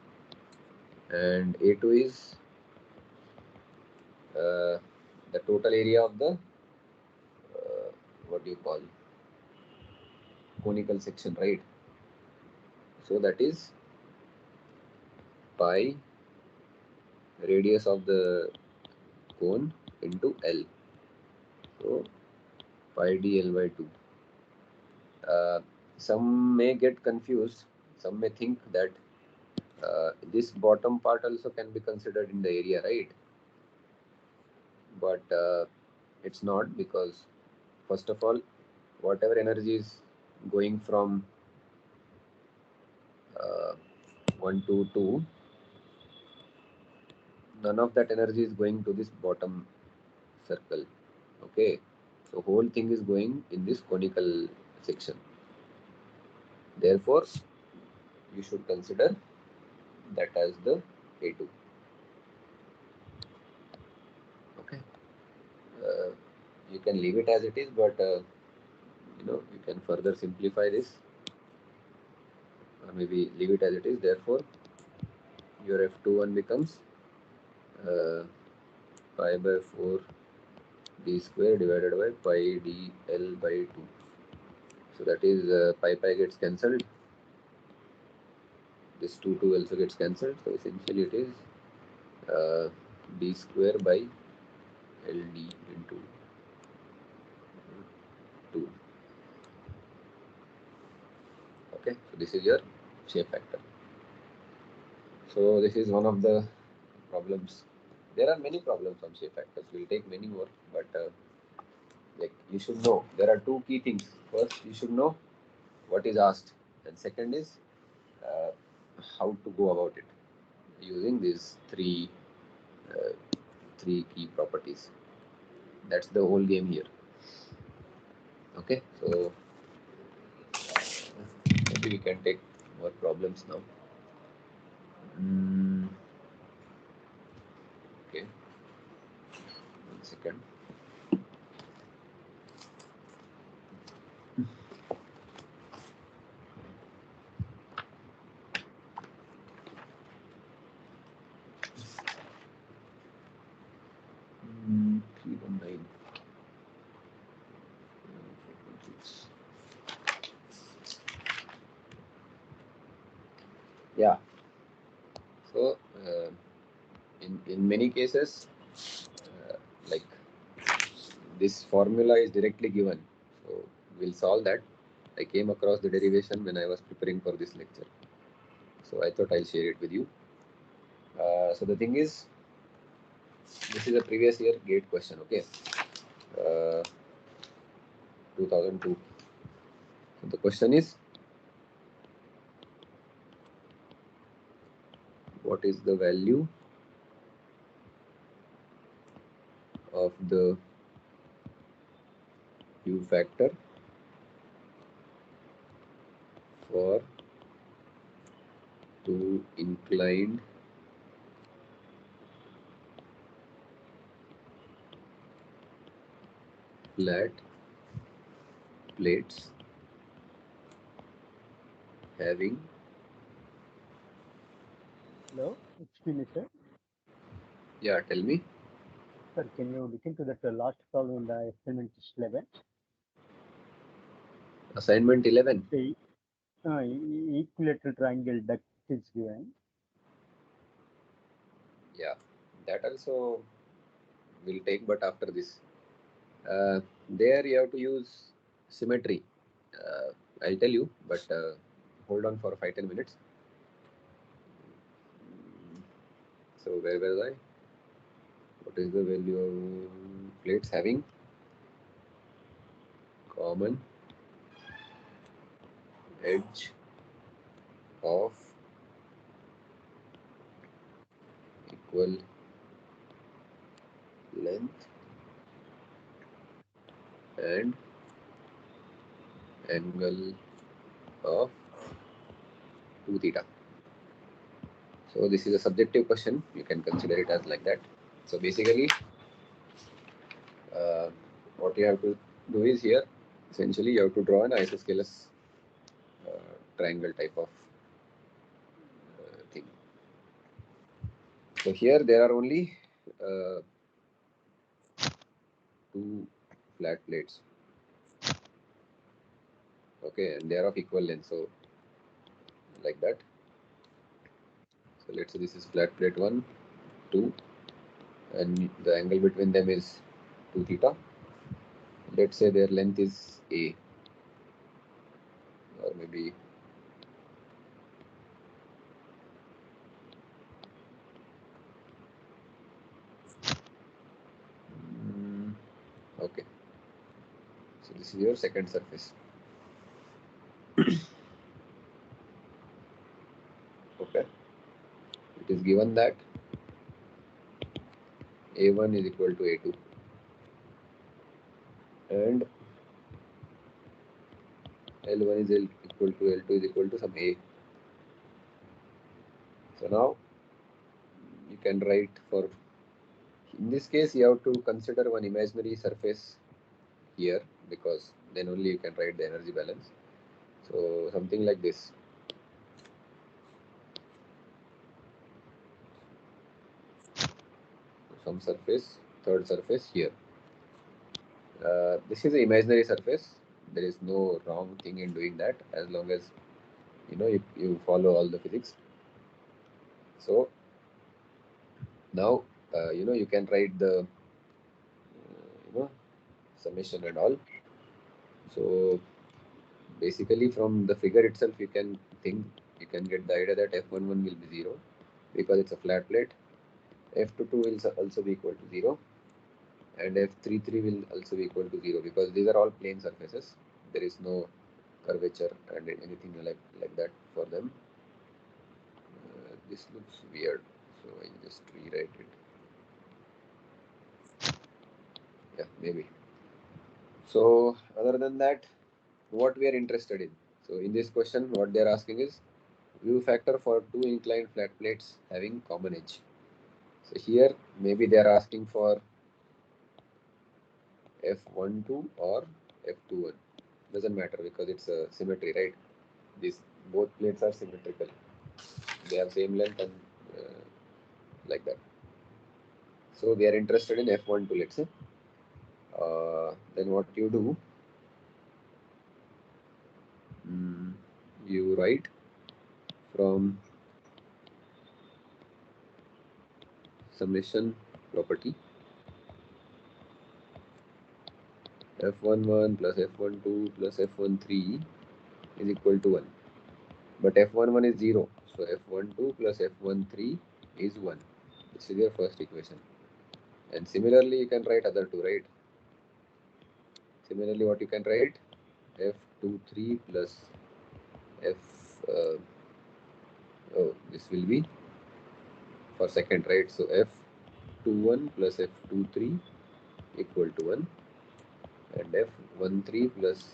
And A2 is the total area of the, what do you call, conical section, right? So that is pi radius of the cone into L. So pi d L by 2. Some may get confused. Some may think that this bottom part also can be considered in the area, right? But it's not, because first of all, whatever energy is going from 1 to 2, none of that energy is going to this bottom circle. Okay, so whole thing is going in this conical section. Therefore, you should consider that as the A2. Okay, uh, you can leave it as it is, but you can further simplify this, or maybe leave it as it is. Therefore, your F21 becomes pi by 4 d square divided by pi d L by 2. So that is pi gets cancelled. This 2 also gets cancelled. So essentially it is d square by LD into 2. Okay, so this is your shape factor. So this is one of the problems. There are many problems on shape factors. We'll take many more, but like, you should know there are two key things. First, you should know what is asked, and second is uh, how to go about it. using these three key properties. That's the whole game here. Okay, so maybe we can take more problems now. Okay, 1 second. Mm, 319. Yeah. So in many cases, like this formula is directly given. So we'll solve that. I came across the derivation when I was preparing for this lecture. So I thought I'll share it with you. So the thing is, this is a previous year GATE question, okay? 2002. So the question is, what is the value of the Q factor for two inclined flat plates having. Hello, excuse me, sir. Yeah, tell me. Sir, can you look into that last problem in the assignment 11? Assignment 11. The equilateral triangle duct is given. Yeah, that also will take, but after this. There you have to use symmetry. I'll tell you, but hold on for 5-10 minutes. So where was I? What is the value of plates having common edge of equal length and angle of 2 theta. So this is a subjective question. You can consider it as like that. So basically, what you have to do is here, essentially you have to draw an isosceles triangle type of thing. So here there are only two flat plates. Okay, and they are of equal length. So like that. So let's say this is flat plate 1, 2, and the angle between them is 2 theta. Let's say their length is A, or maybe okay. So this is your second surface. Okay. It is given that A1 is equal to A2 and L1 is equal to L2 is equal to some A. So now you can write for, in this case you have to consider one imaginary surface here, because then only you can write the energy balance. So something like this. Some surface, third surface here. This is an imaginary surface. There is no wrong thing in doing that, as long as you follow all the physics. So now you can write the summation and all. So basically from the figure itself you can get the idea that F11 will be 0 because it's a flat plate. F22 will also be equal to 0 and F33 will also be equal to 0 because these are all plane surfaces. There is no curvature and anything like that for them. This looks weird, so I just rewrite it. Yeah, maybe. So other than that, what we are interested in. So in this question, what they are asking is view factor for two inclined flat plates having common edge. So here maybe they are asking for F12 or F21. Doesn't matter because it's a symmetry, right? These both plates are symmetrical. They have same length and like that. So we are interested in F12, let's say. Then what you do, you write from summation property F11 plus F12 plus F13 is equal to 1. But F11 is 0. So F12 plus F13 is 1. This is your first equation. And similarly, you can write other two, right? Similarly, what you can write? F23 plus F... this will be for second, right? So F21 plus F23 equal to 1. And F13 plus...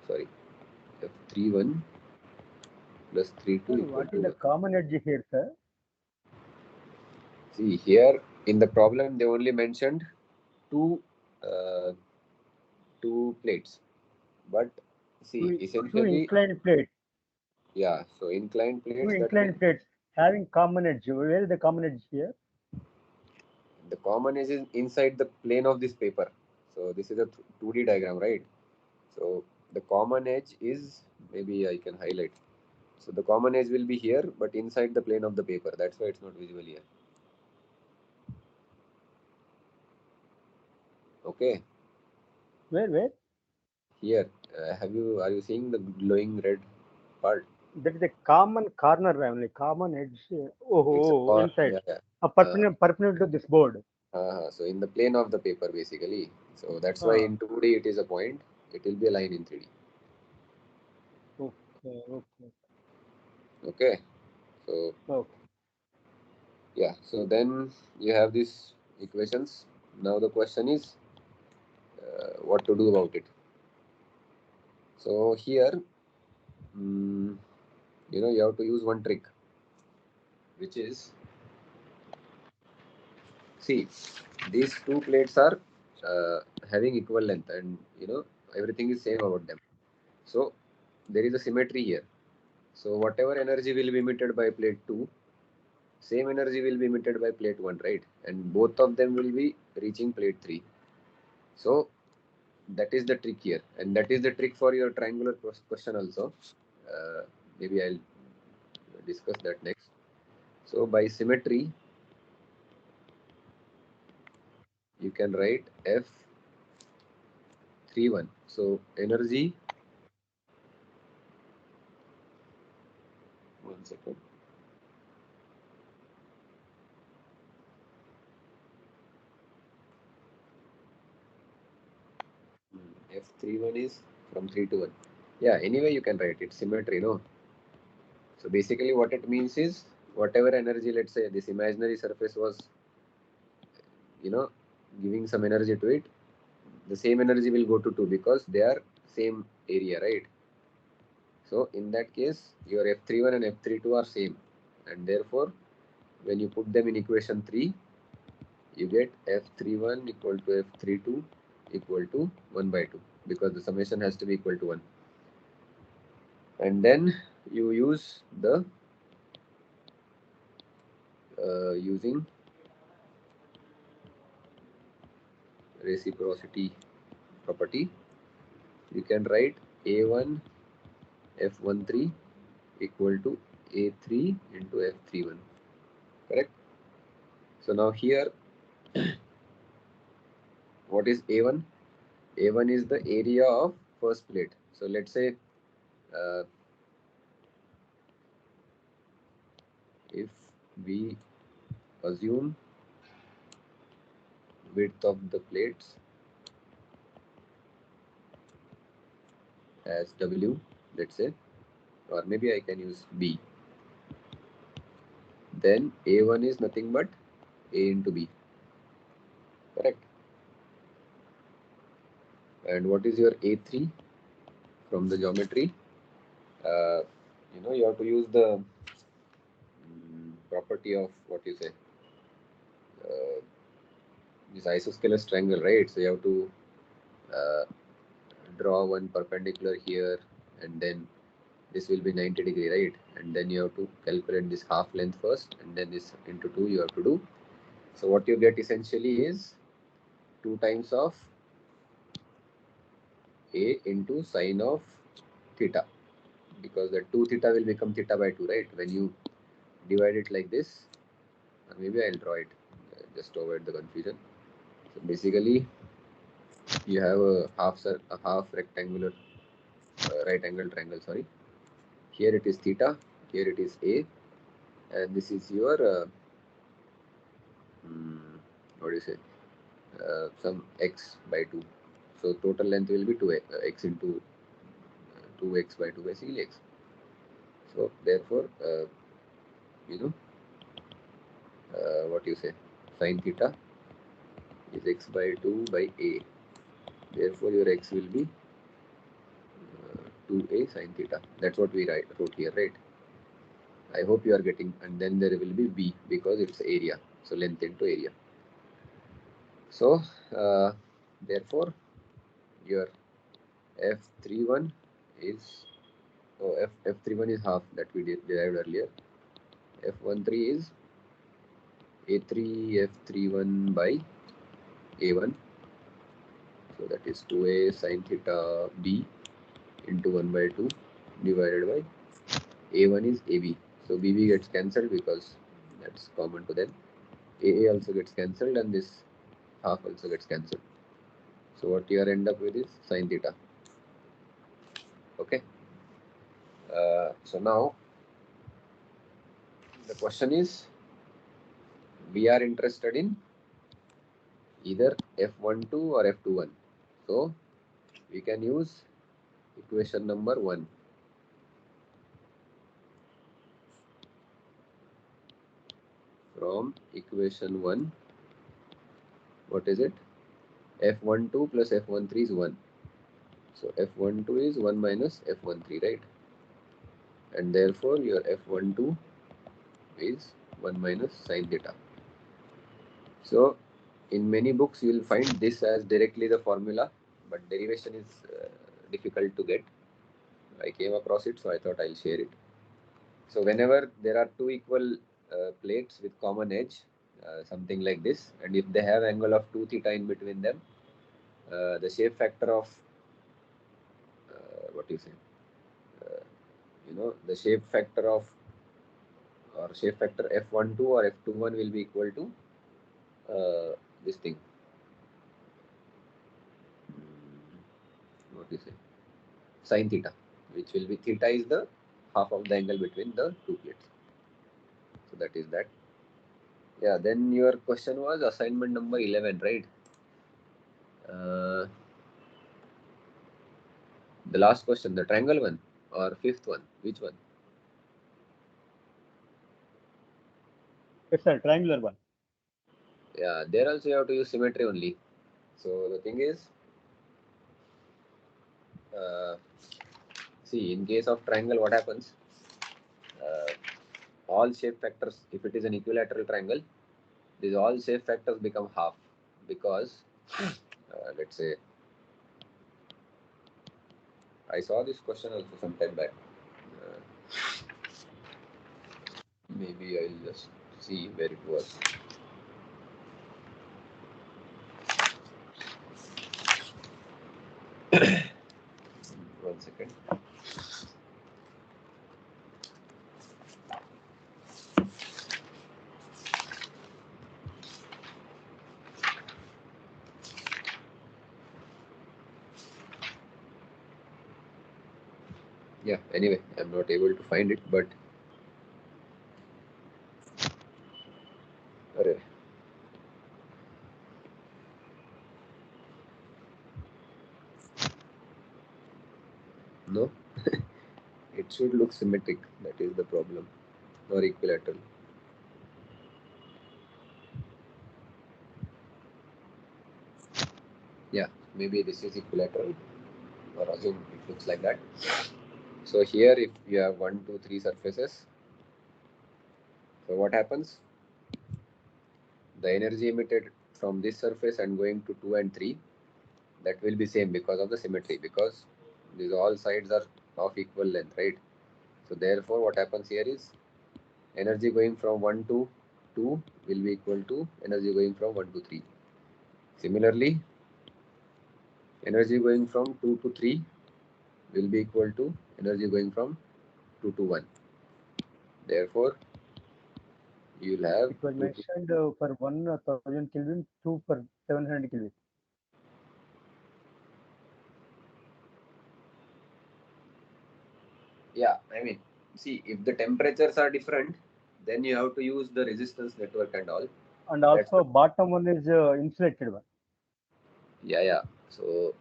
Sorry. F31 plus 32 Sir, equal what to is the 1. common edge here, sir? See, here in the problem, they only mentioned two uh, two plates. But see, Two essentially, inclined plates. yeah, so inclined Two plates, that means inclined plates having common edge. Where is the common edge here? the common edge is inside the plane of this paper. So this is a 2D diagram, right? So the common edge is, maybe I can highlight. So the common edge will be here, but inside the plane of the paper. That's why it's not visible here. Okay, Where? here. Are you seeing the glowing red part? That is a common corner only. Common edge. It's a Inside. yeah, yeah. Perpendicular to this board. So in the plane of the paper, basically. So that's why Ah, in 2D it is a point. It will be a line in 3D. okay. Okay. So Okay. yeah. So then you have these equations. Now the question is what to do about it. So here, mm, you have to use one trick, which is, see, these two plates are having equal length, and everything is same about them. So there is a symmetry here. So whatever energy will be emitted by plate 2, same energy will be emitted by plate 1, right? And both of them will be reaching plate 3. So that is the trick here, and that is the trick for your triangular question also. Uh, Maybe I'll discuss that next. So by symmetry, you can write F31. So energy, one second. F31 is from 3 to 1. Yeah, anyway, you can write it symmetry, no? So basically, what it means is whatever energy, let's say this imaginary surface was, you know, giving some energy to it, the same energy will go to 2 because they are same area, right? So in that case, your F31 and F32 are same, and therefore, when you put them in equation 3, you get F31 equal to F32 equal to 1 by 2 because the summation has to be equal to 1. And then you use the using reciprocity property, you can write A1 F13 equal to A3 into F31. Correct? So now here, what is A1? A1 is the area of first plate. So let's say uh, if we assume width of the plates as W, let's say, or maybe I can use B. then A1 is nothing but A into B, correct? And what is your A3 from the geometry? You have to use the property of what you say, this isosceles triangle, right? So you have to uh, draw one perpendicular here, and then this will be 90-degree, right? And then you have to calculate this half length first, and then this into 2 you have to do. So what you get essentially is 2 times of A into sine of theta, because the 2 theta will become theta by 2, right? When you divide it like this, or maybe I'll draw it just to avoid the confusion. So basically, you have a half rectangular right angle triangle. Sorry, here it is theta, here it is A, and this is your what do you say? Some x by 2. So total length will be 2x into 2x by 2, basically x. So therefore, what you say, sine theta is x by 2 by a. Therefore, your x will be 2a sine theta. That's what we wrote here, right? I hope you are getting. And then there will be b because it's area. So length into area. So therefore, your f31 is f31 is half that we derived earlier. F13 is a3 f31 by a1. So that is 2a sine theta b into 1 by 2 divided by a1 is ab. So bb gets cancelled because that's common to them. AA also gets cancelled, and this half also gets cancelled. So what you are end up with is sine theta. Okay. So now the question is, we are interested in either f12 or f21. So we can use equation number 1. From equation 1, what is it? f12 plus f13 is 1. So f12 is 1 minus f13, right? And therefore your f12 is 1 minus sine theta. So in many books you will find this as directly the formula, but derivation is difficult to get. I came across it, so I thought I'll share it. So whenever there are two equal plates with common edge, something like this, and if they have angle of 2 theta in between them, the shape factor of what do you say? The shape factor of or shape factor f12 or f21 will be equal to this thing. What do you say? Sine theta, which will be theta is the half of the angle between the two plates. So that is that. Yeah, then your question was assignment number 11, right? The last question, the triangle one or fifth one? Which one? It's a triangular one. Yeah, there also you have to use symmetry only. So the thing is, see, in case of triangle, what happens? All shape factors, if it is an equilateral triangle, these all shape factors become half, because let's say, I saw this question also some time back. Maybe I'll just see where it was. One second. Yeah, anyway, I'm not able to find it, but no, it should look symmetric. That is the problem, or equilateral. maybe this is equilateral, or assume it looks like that. So here, if you have 1, 2, 3 surfaces, so what happens? The energy emitted from this surface and going to 2 and 3, that will be same because of the symmetry, because these all sides are of equal length, right? So therefore, what happens here is energy going from 1 to 2 will be equal to energy going from 1 to 3. Similarly, energy going from 2 to 3 will be equal to energy going from 2 to 1. Therefore, you will have It was mentioned for 1000 Kelvin, 2 for 700 Kelvin. yeah, I mean, see, if the temperatures are different, then you have to use the resistance network and all. And That's also bottom one is insulated one. yeah. So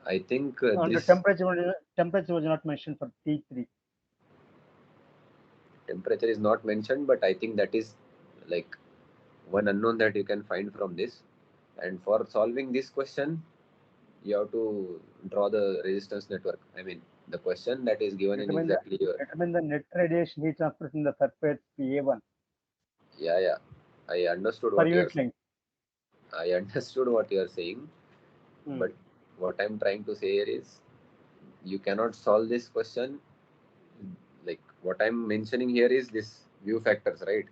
I think And the this temperature was not mentioned for T3. temperature is not mentioned, but I think that is like one unknown that you can find from this. And for solving this question, you have to draw the resistance network. I mean, the question that is given in exactly your. Determine the net radiation heat transfer from the surface A1 Yeah. I understood per what you are unit saying. length. I understood what you are saying, but what I'm trying to say here is you cannot solve this question. Like what I'm mentioning here is this view factors, right?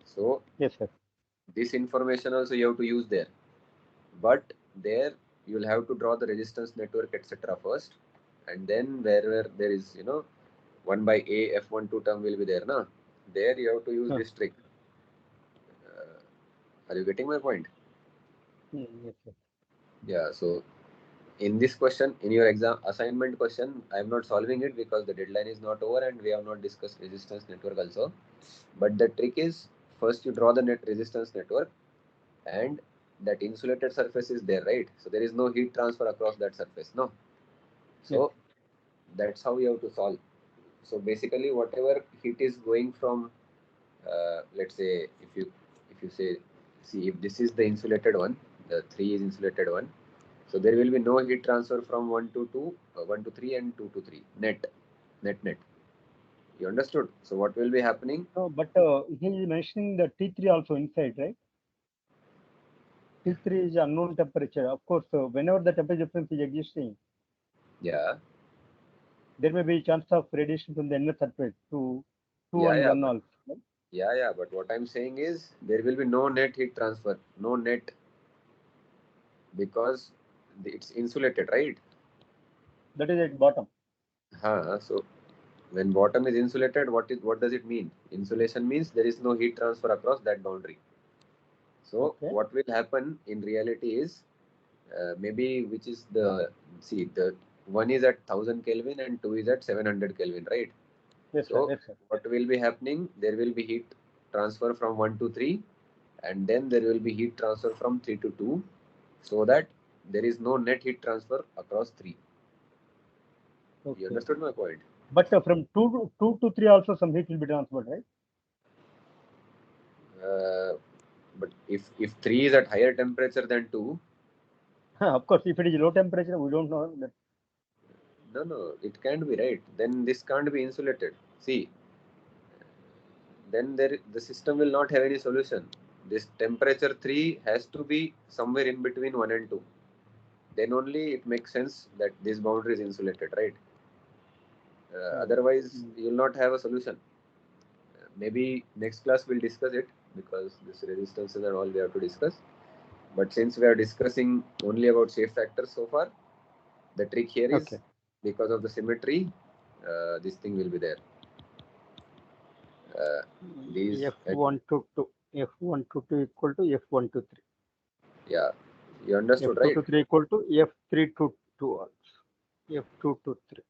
So Yes, sir. this information also you have to use there, but there you'll have to draw the resistance network, etc. first, and then wherever there is 1 by a f12 term will be there, na? There you have to use this trick. Are you getting my point? Yes, sir. Yeah. So in this question, in your exam assignment question, I am not solving it because the deadline is not over and we have not discussed resistance network also. But the trick is, first you draw the net resistance network, and that insulated surface is there, right? So there is no heat transfer across that surface, no? Yes. So that's how you have to solve. So basically, whatever heat is going from, let's say, if you say, see, if this is the insulated one, the 3 is insulated one, so there will be no heat transfer from 1 to 2, 1 to 3, and 2 to 3 net. You understood? So what will be happening? No, but he is mentioning the T3 also inside, right? T3 is unknown temperature. Of course, whenever the temperature difference is existing, Yeah, there may be chance of radiation from the inner surface to 2 and yeah, 1 but also. Right? but what I'm saying is there will be no net heat transfer, no net, because it's insulated, right? That is at bottom. So when bottom is insulated, what does it mean? Insulation means there is no heat transfer across that boundary. So Okay. what will happen in reality is, maybe which is the, see, the one is at 1000 Kelvin and two is at 700 Kelvin, right? Yes, sir. So Yes, sir. what will be happening? There will be heat transfer from 1 to 3, and then there will be heat transfer from 3 to 2, so that there is no net heat transfer across 3. Okay. You understood my point? But from 2 to 3 also some heat will be transferred, right? But if 3 is at higher temperature than 2, Of course, if it is low temperature, we don't know that. no, it can't be, right. Then this can't be insulated. See, then the system will not have any solution. This temperature 3 has to be somewhere in between 1 and 2. Then only it makes sense that this boundary is insulated, right? Otherwise, you will not have a solution. Maybe next class we'll discuss it, because this resistances and all we have to discuss. But since we are discussing only about shape factors so far, the trick here is, because of the symmetry, this thing will be there. These F122 equal to F123. Yeah, you understood, F2 right? to 3 equal to F3 to 2. F2 to 3.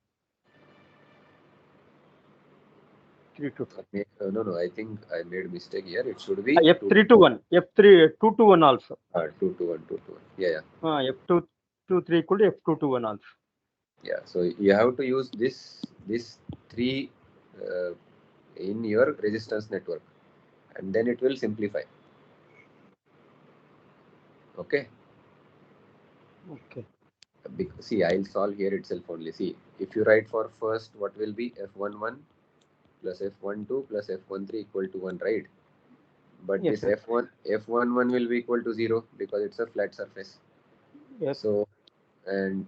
3 to 2. No, I think I made a mistake here. It should be F3 to 1. F3 2 to 1 also. 2 to 1, 2 to 1. Yeah. F2 to 3 equal to F2 to 1 also. Yeah, so you have to use this 3 in your resistance network, and then it will simplify. Okay. Okay. See, I'll solve here itself only. See, if you write for first, what will be f11 plus f12 plus f13 equal to 1, right? But Yes, this sir. f11 will be equal to 0 because it's a flat surface. Yes. So, and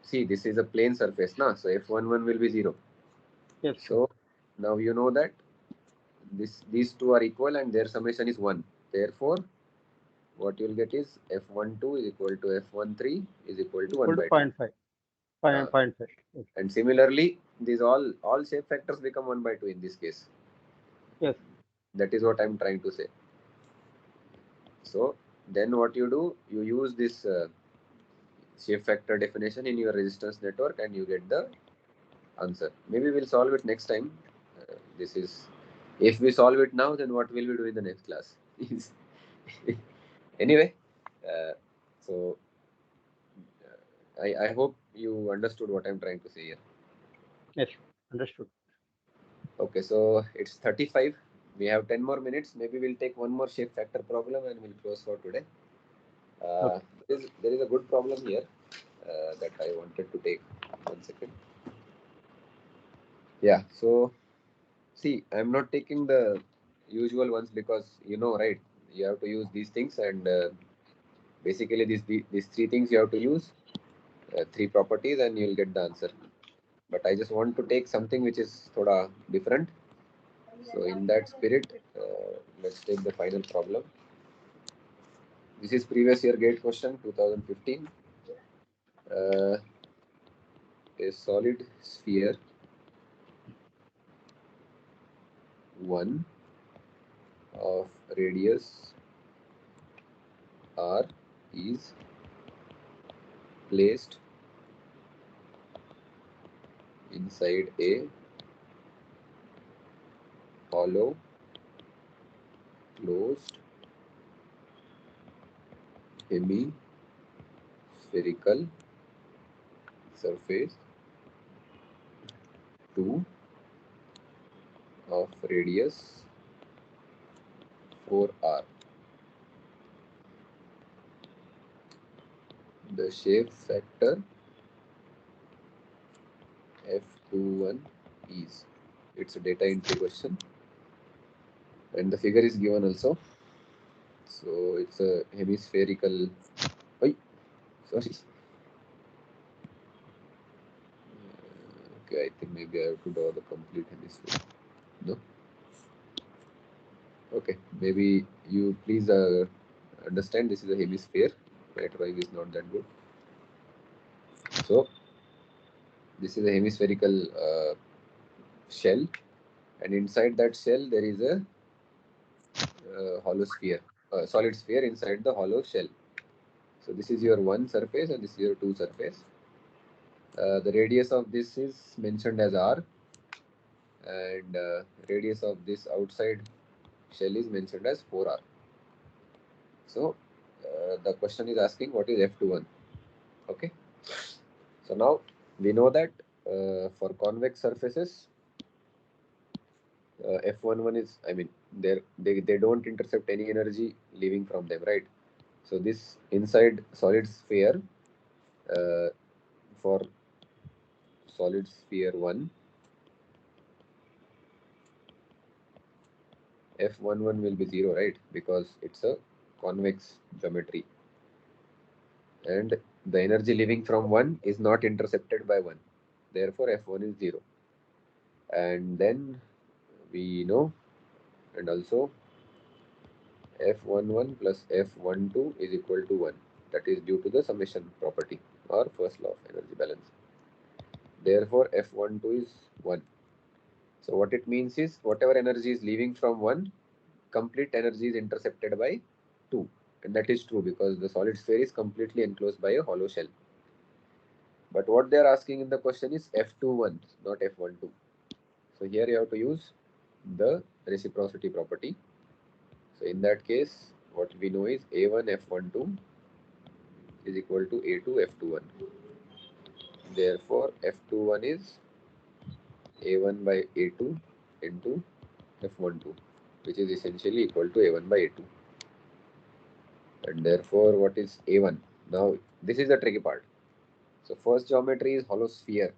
see, this is a plane surface, na? So f11 will be 0. Yes, sir. So now you know that these two are equal and their summation is 1. Therefore, what you will get is f12 is equal to f13 is equal to 1 Equal to by 2. 0.5. Uh, 0.5. Yes. and similarly, these all shape factors become 1 by 2 in this case. Yes. That is what I'm trying to say. So then what you do, you use this shape factor definition in your resistance network and you get the answer. Maybe we'll solve it next time. This is, if we solve it now, then what will we do in the next class? Anyway, uh, so I hope you understood what I'm trying to say here. Yes. Understood. Okay, so it's 35. We have 10 more minutes. Maybe we'll take one more shape factor problem and we'll close for today. Okay. There is a good problem here that I wanted to take. 1 second. Yeah, so see, I'm not taking the usual ones because you know, right? You have to use these things, and basically these three things you have to use, three properties, and you'll get the answer. But I just want to take something which is thoda different. So in that spirit, let's take the final problem. This is previous year gate question 2015. A solid sphere 1 of radius r is placed inside a hollow closed hemispherical surface 2 of radius 4r. The shape factor f21 is, it's a data entry question and the figure is given also. So it's a hemispherical, sorry. Okay, I think maybe I have to draw the complete hemisphere. No? Okay, maybe you please understand this is a hemisphere. My drawing is not that good. So this is a hemispherical shell, and inside that shell there is a hollow sphere, solid sphere inside the hollow shell. So this is your one surface and this is your two surface. The radius of this is mentioned as r, and radius of this outside shell is mentioned as 4r. So the question is asking what is f21. Okay, so now we know that for convex surfaces f11 is, I mean, they don't intercept any energy leaving from them, right? So this inside solid sphere, uh, for solid sphere 1, f11 will be 0, right? Because it's a convex geometry and the energy leaving from 1 is not intercepted by 1. Therefore f1 is 0. And then we know, and also f11 plus f12 is equal to 1. That is due to the summation property or first law of energy balance. Therefore f12 is 1. So what it means is whatever energy is leaving from 1, complete energy is intercepted by 2. And that is true because the solid sphere is completely enclosed by a hollow shell. But what they are asking in the question is f21, not f12. So here you have to use the reciprocity property. So in that case, what we know is A1 F12 is equal to A2 F21. Therefore, F21 is A1 by A2 into F12, which is essentially equal to A1 by A2. And therefore, what is A1? Now, This is the tricky part. So first geometry is hollow sphere.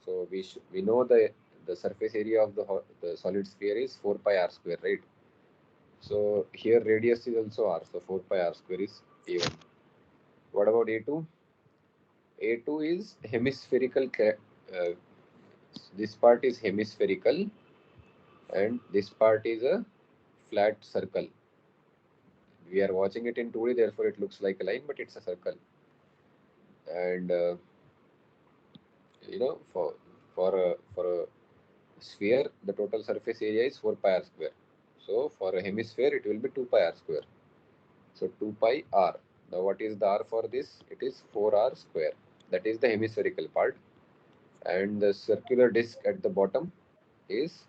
So we know the surface area of the solid sphere is 4 pi r square, right? So here radius is also r. So 4 pi r square is a1. What about a2? A2 is hemispherical. This part is hemispherical, and this part is a flat circle. We are watching it in 2D, therefore it looks like a line, but it's a circle. And for a sphere, the total surface area is 4 pi r square. So for a hemisphere, it will be 2 pi r square. So 2 pi r. Now what is the r for this? It is 4r square. That is the hemispherical part. And the circular disc at the bottom is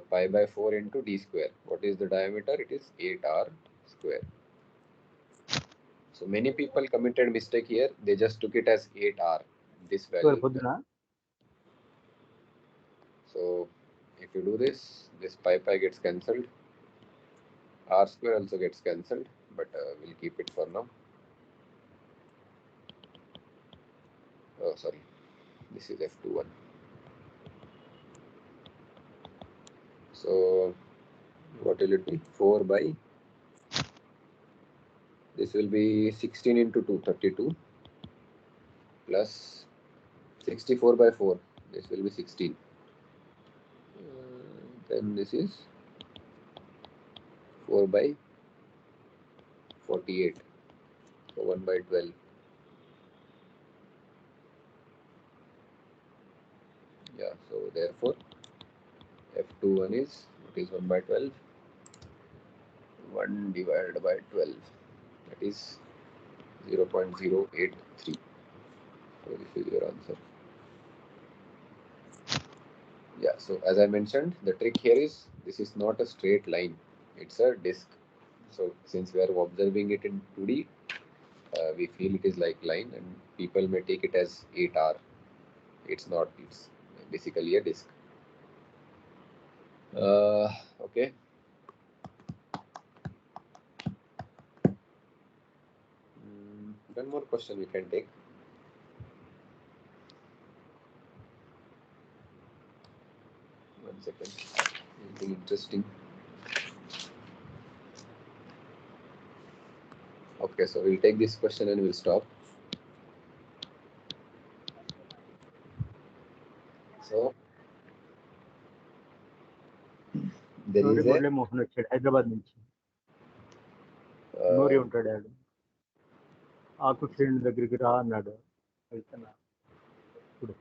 pi by 4 into d square. What is the diameter? It is 8r square. So many people committed mistake here. They just took it as 8r, this value. So if you do this pi gets cancelled. R square also gets cancelled, but we'll keep it for now. Oh, sorry. This is F21. So what will it be? 4 by, this will be 16 into 2, 32, plus 64 by 4. This will be 16. Then this is 4 by 48. So 1 by 12. Yeah, so therefore F21 is, what is 1 by 12? 1 divided by 12. That is 0.083. So this is your answer. Yeah, so as I mentioned, the trick here is this is not a straight line, it's a disk. So since we are observing it in 2D, we feel it is like line, and people may take it as 8R. It's not, it's basically a disk. Okay. One more question we can take. One second. Anything interesting? Okay, so we'll take this question and we'll stop. So there is a Mohan వచ్చాడు హైదరాబాద్ నుంచి నూరి ఉంటాడు ఆడు ఆకు శ్రేణి దగ్గరికి రా అన్నాడు వెళ్తున్నా ఇప్పుడు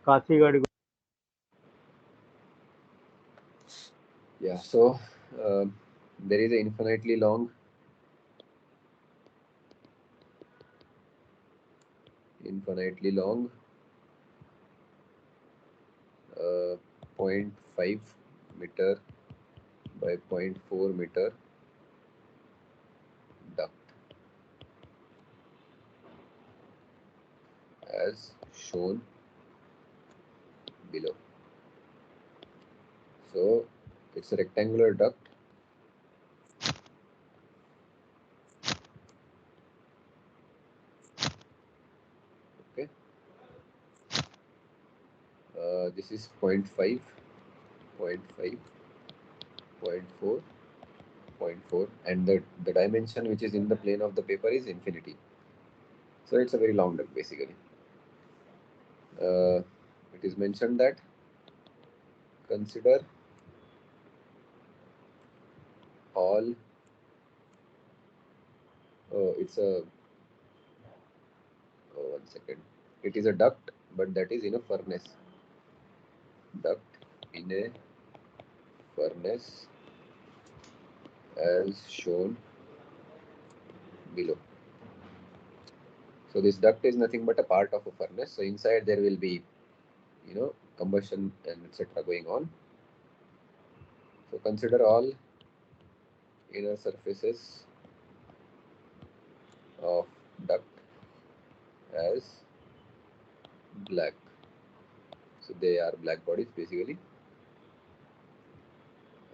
కాశీగాడి yeah, so there is an infinitely long uh, 0.5 meter by 0.4 meter duct as shown below. So it's a rectangular duct. Okay. This is 0.5, 0.5, 0.4, 0.4, and the dimension which is in the plane of the paper is infinity. So it's a very long duct basically. It is mentioned that consider all, it's a, one second, it is a duct, but that is in a furnace. Duct in a furnace as shown below. So this duct is nothing but a part of a furnace. So inside there will be, combustion and etc. going on. So consider all inner surfaces of duct as black. So they are black bodies basically.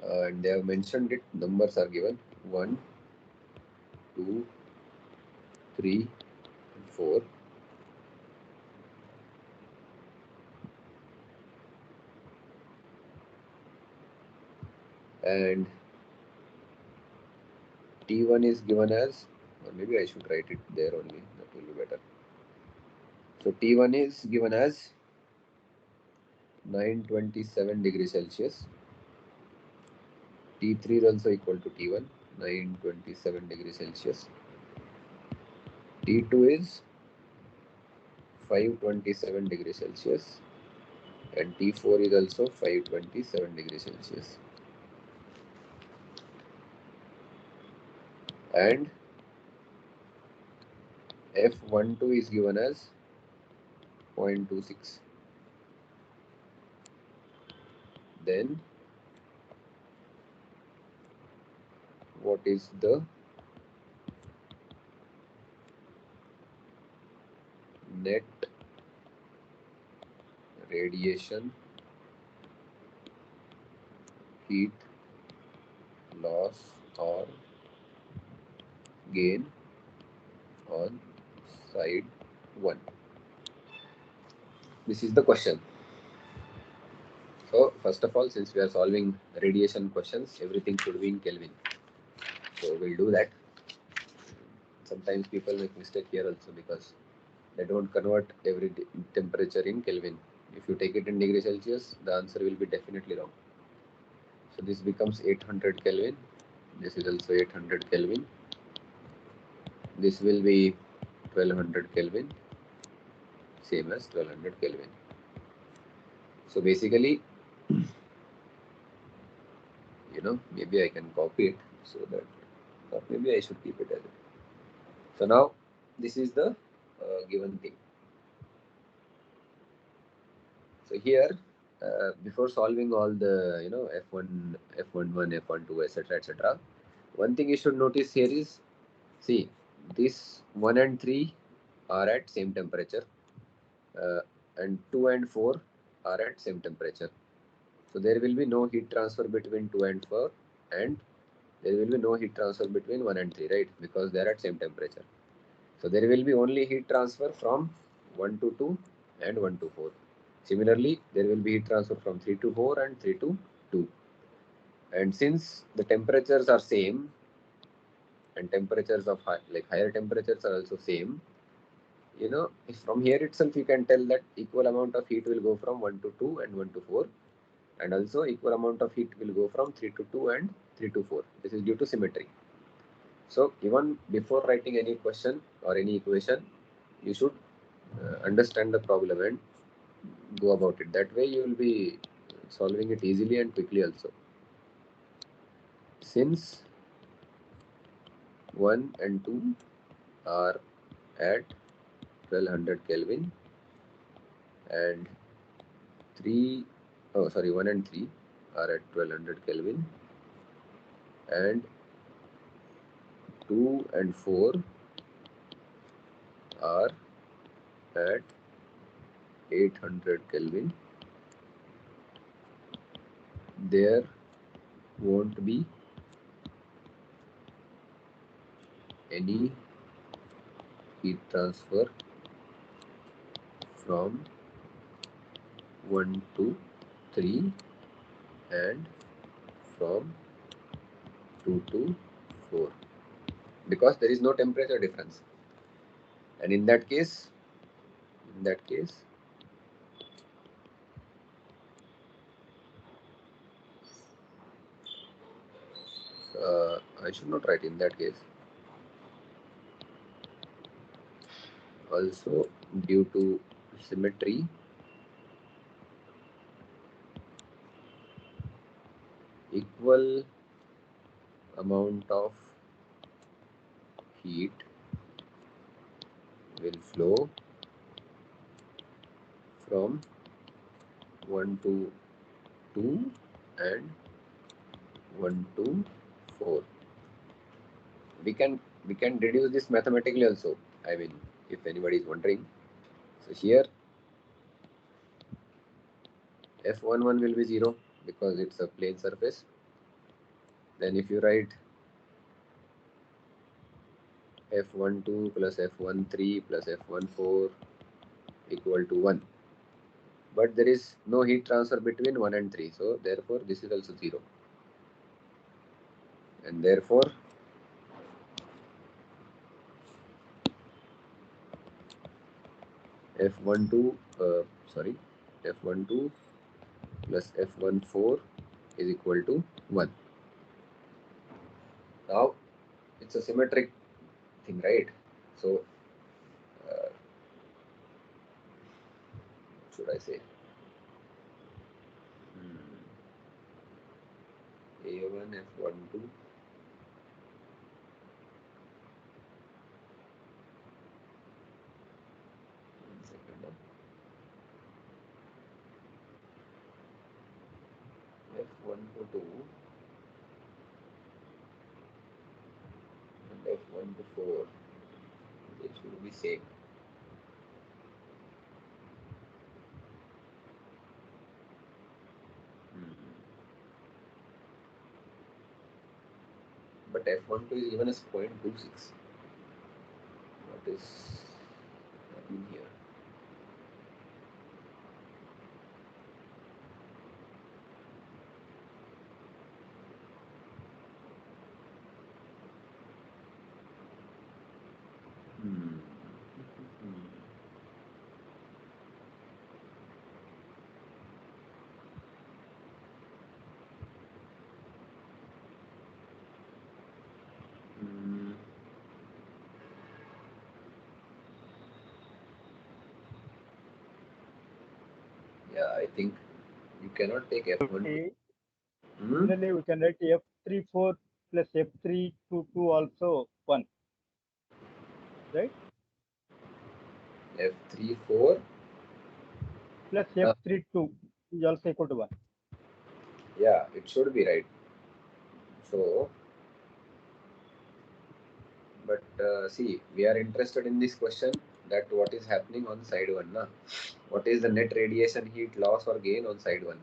And they have mentioned it, numbers are given 1, 2, 3, 4, and T1 is given as, or maybe I should write it there only, that will be better. So T1 is given as 927 degrees Celsius. T3 is also equal to T1, 927 degrees Celsius. T2 is 527 degrees Celsius, and T4 is also 527 degrees Celsius. And F12 is given as 0.26. Then what is the net radiation heat loss or gain on side 1? This is the question. So first of all, since we are solving radiation questions, everything should be in Kelvin. So we'll do that. Sometimes people make mistake here also because they don't convert every temperature in Kelvin. If you take it in degree Celsius, the answer will be definitely wrong. So this becomes 800 Kelvin. This is also 800 Kelvin. This will be 1200 Kelvin, same as 1200 Kelvin. So basically, maybe I can copy it so that, or maybe I should keep it as it. So now this is the given thing. So here, before solving all the F1, F11, F12, etc., one thing you should notice here is, see, this 1 and 3 are at same temperature, and 2 and 4 are at same temperature. So there will be no heat transfer between 2 and 4, and there will be no heat transfer between 1 and 3, right? Because they are at same temperature. So there will be only heat transfer from 1 to 2 and 1 to 4. Similarly, there will be heat transfer from 3 to 4 and 3 to 2. And since the temperatures are same, and temperatures of higher temperatures are also same, from here itself you can tell that equal amount of heat will go from 1 to 2 and 1 to 4, and also equal amount of heat will go from 3 to 2 and 3 to 4. This is due to symmetry. So even before writing any question or any equation, you should understand the problem and go about it. That way you will be solving it easily and quickly also. Since 1 and 2 are at 1200 Kelvin, and 1 and 3 are at 1200 Kelvin, and 2 and 4 are at 800 Kelvin, there won't be any heat transfer from 1 to 3 and from 2 to 4, because there is no temperature difference. And in that case, I should not write in that case. Also, due to symmetry, equal amount of heat will flow from 1 to 2 and 1 to 4. We can deduce this mathematically also. I mean, if anybody is wondering. So here F11 will be 0 because it's a plane surface. Then if you write F12 plus F13 plus F14 equal to 1. But there is no heat transfer between 1 and 3. So therefore this is also 0. And therefore F12 F12 plus F14 is equal to 1. Now it's a symmetric thing, right? So what should I say? A1 F12 F12 and F14, they should be same. But F12 is given as 0.26. What is happening here? Yeah, I think you cannot take F12. Similarly, we can write F34 plus F322 also 1. Right? F34 plus F32 is also equal to 1. Yeah, it should be right. So, but see, we are interested in this question that what is happening on side 1. Na? What is the net radiation heat loss or gain on side 1?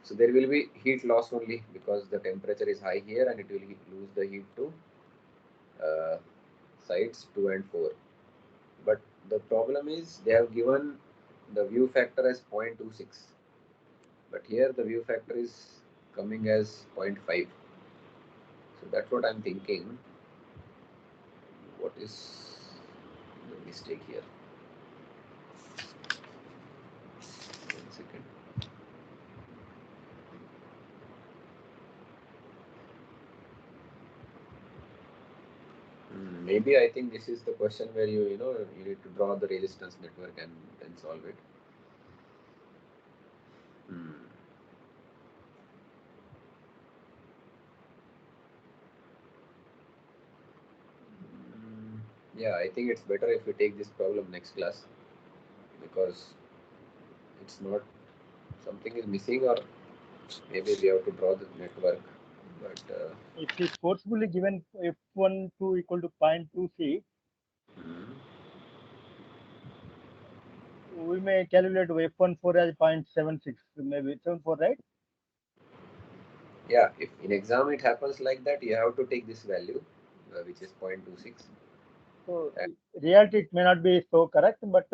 So there will be heat loss only because the temperature is high here and it will lose the heat to sides 2 and 4. But the problem is they have given the view factor as 0.26. But here the view factor is coming as 0.5. So that's what I'm thinking. What is the mistake here? 1 second. Maybe I think this is the question where you need to draw the resistance network and then solve it. Yeah, I think it's better if we take this problem next class because it's not something is missing or maybe we have to draw the network. But if it is forcefully given F12 equal to 0.26, we may calculate F14 as 0.76, maybe 74, right? Yeah, if in exam it happens like that, you have to take this value, which is 0.26. So, reality it may not be so correct, but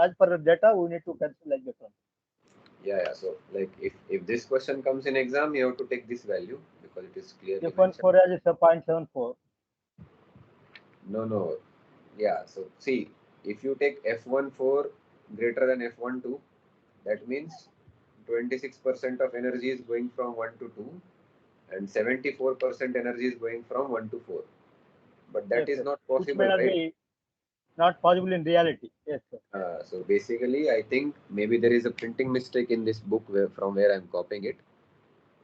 as per the data, we need to consider like that one. Yeah. So, like if this question comes in exam, you have to take this value because it is clearly F14 mentioned. as 0.74. No. Yeah. So, see, if you take F14 greater than F12, that means 26% of energy is going from 1 to 2 and 74% energy is going from 1 to 4. But that is not Which may possible, not right? be not possible in reality. Yes, sir. So basically, I think maybe there is a printing mistake in this book from where I'm copying it.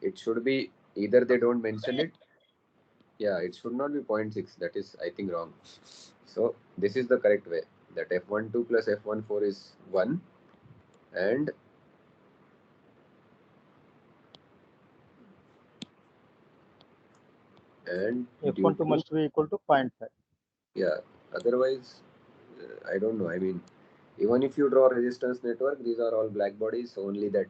It should be either they don't mention it. Yeah, it should not be 0.6. That is, I think, wrong. So this is the correct way. That F12 plus F14 is 1 and F12 must be equal to 0.5. Yeah, otherwise, I don't know. I mean, even if you draw resistance network, these are all black bodies. So only that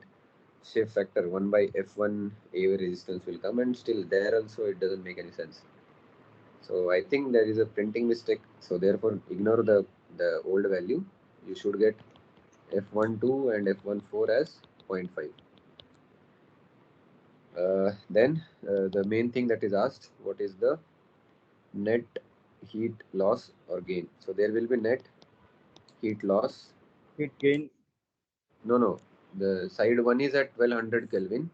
shift factor 1 by F1 AV resistance will come, and still there also it doesn't make any sense. So I think there is a printing mistake. So therefore ignore the old value. You should get F12 and F14 as 0.5. Then the main thing that is asked, what is the net heat loss or gain? So there will be net heat loss. Heat gain. No. The side one is at 1200 Kelvin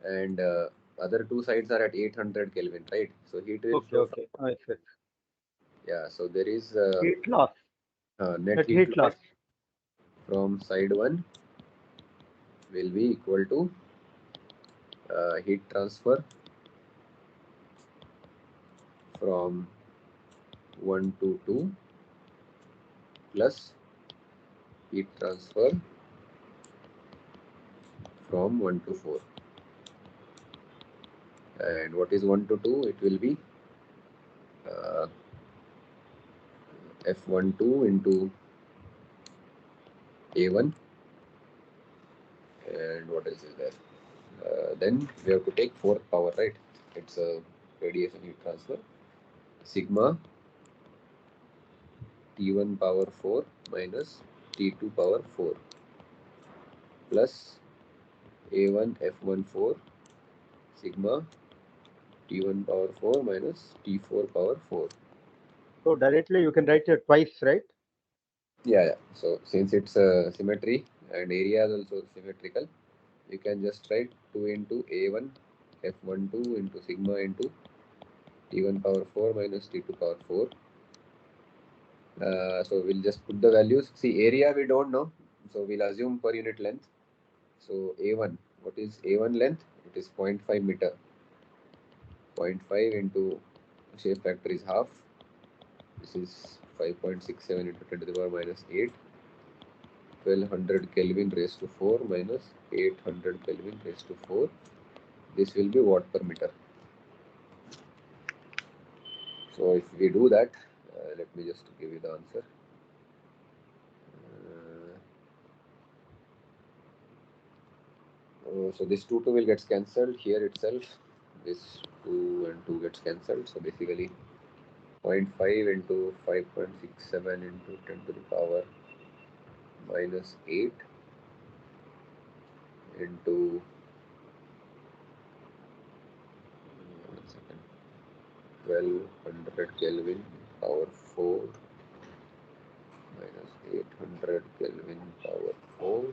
and other two sides are at 800 Kelvin, right? So heat will flow. Okay. I see. Yeah, so there is Heat loss. net Net heat heat loss loss. from side 1 will be equal to heat transfer from 1 to 2 plus heat transfer from 1 to 4. And what is 1 to 2? It will be F12 into A1. And what else is there? Then we have to take fourth power, right? It's a radiation heat transfer. Sigma T1 power 4 minus T2 power 4 plus A1 F14 sigma T1 power 4 minus T4 power 4. So directly you can write it twice, right? Yeah. So since it's a symmetry and area is also symmetrical, you can just write 2 into A1 F12 into sigma into T1 power 4 minus T2 power 4. So we'll just put the values. See, area we don't know, so we'll assume per unit length. So A1, what is A1 length? It is 0.5 meter. 0.5 into shape factor is half. This is 5.67 into 10 to the power minus 8. 1200 Kelvin raised to 4 minus 800 Kelvin raised to 4. This will be watt per meter. So if we do that, let me just give you the answer. So this 2 will get cancelled here itself. This 2 and 2 gets cancelled. So basically 0.5 into 5.67 into 10 to the power minus 8 into 1200 Kelvin power 4 minus 800 Kelvin power 4.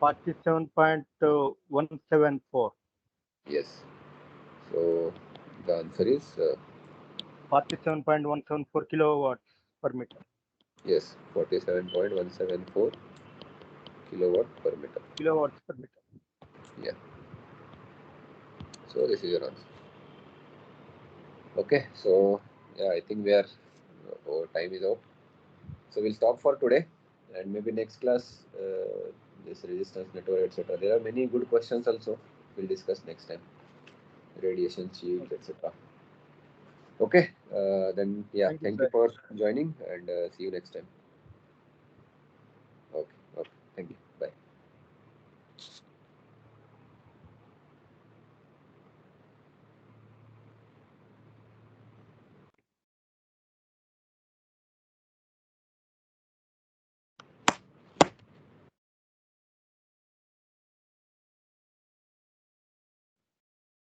47.174. Yes. So the answer is 47.174 kilowatts per meter. yes, 47.174 kilowatt per meter. Kilowatts per meter. Yeah. So this is your answer. Okay. So yeah, I think we are our time is up. So we'll stop for today, and maybe next class this resistance network, etc. There are many good questions also. We'll discuss next time. Radiation shields, etc. Okay. Then yeah, thank you for joining, and see you next time. Okay. Thank you.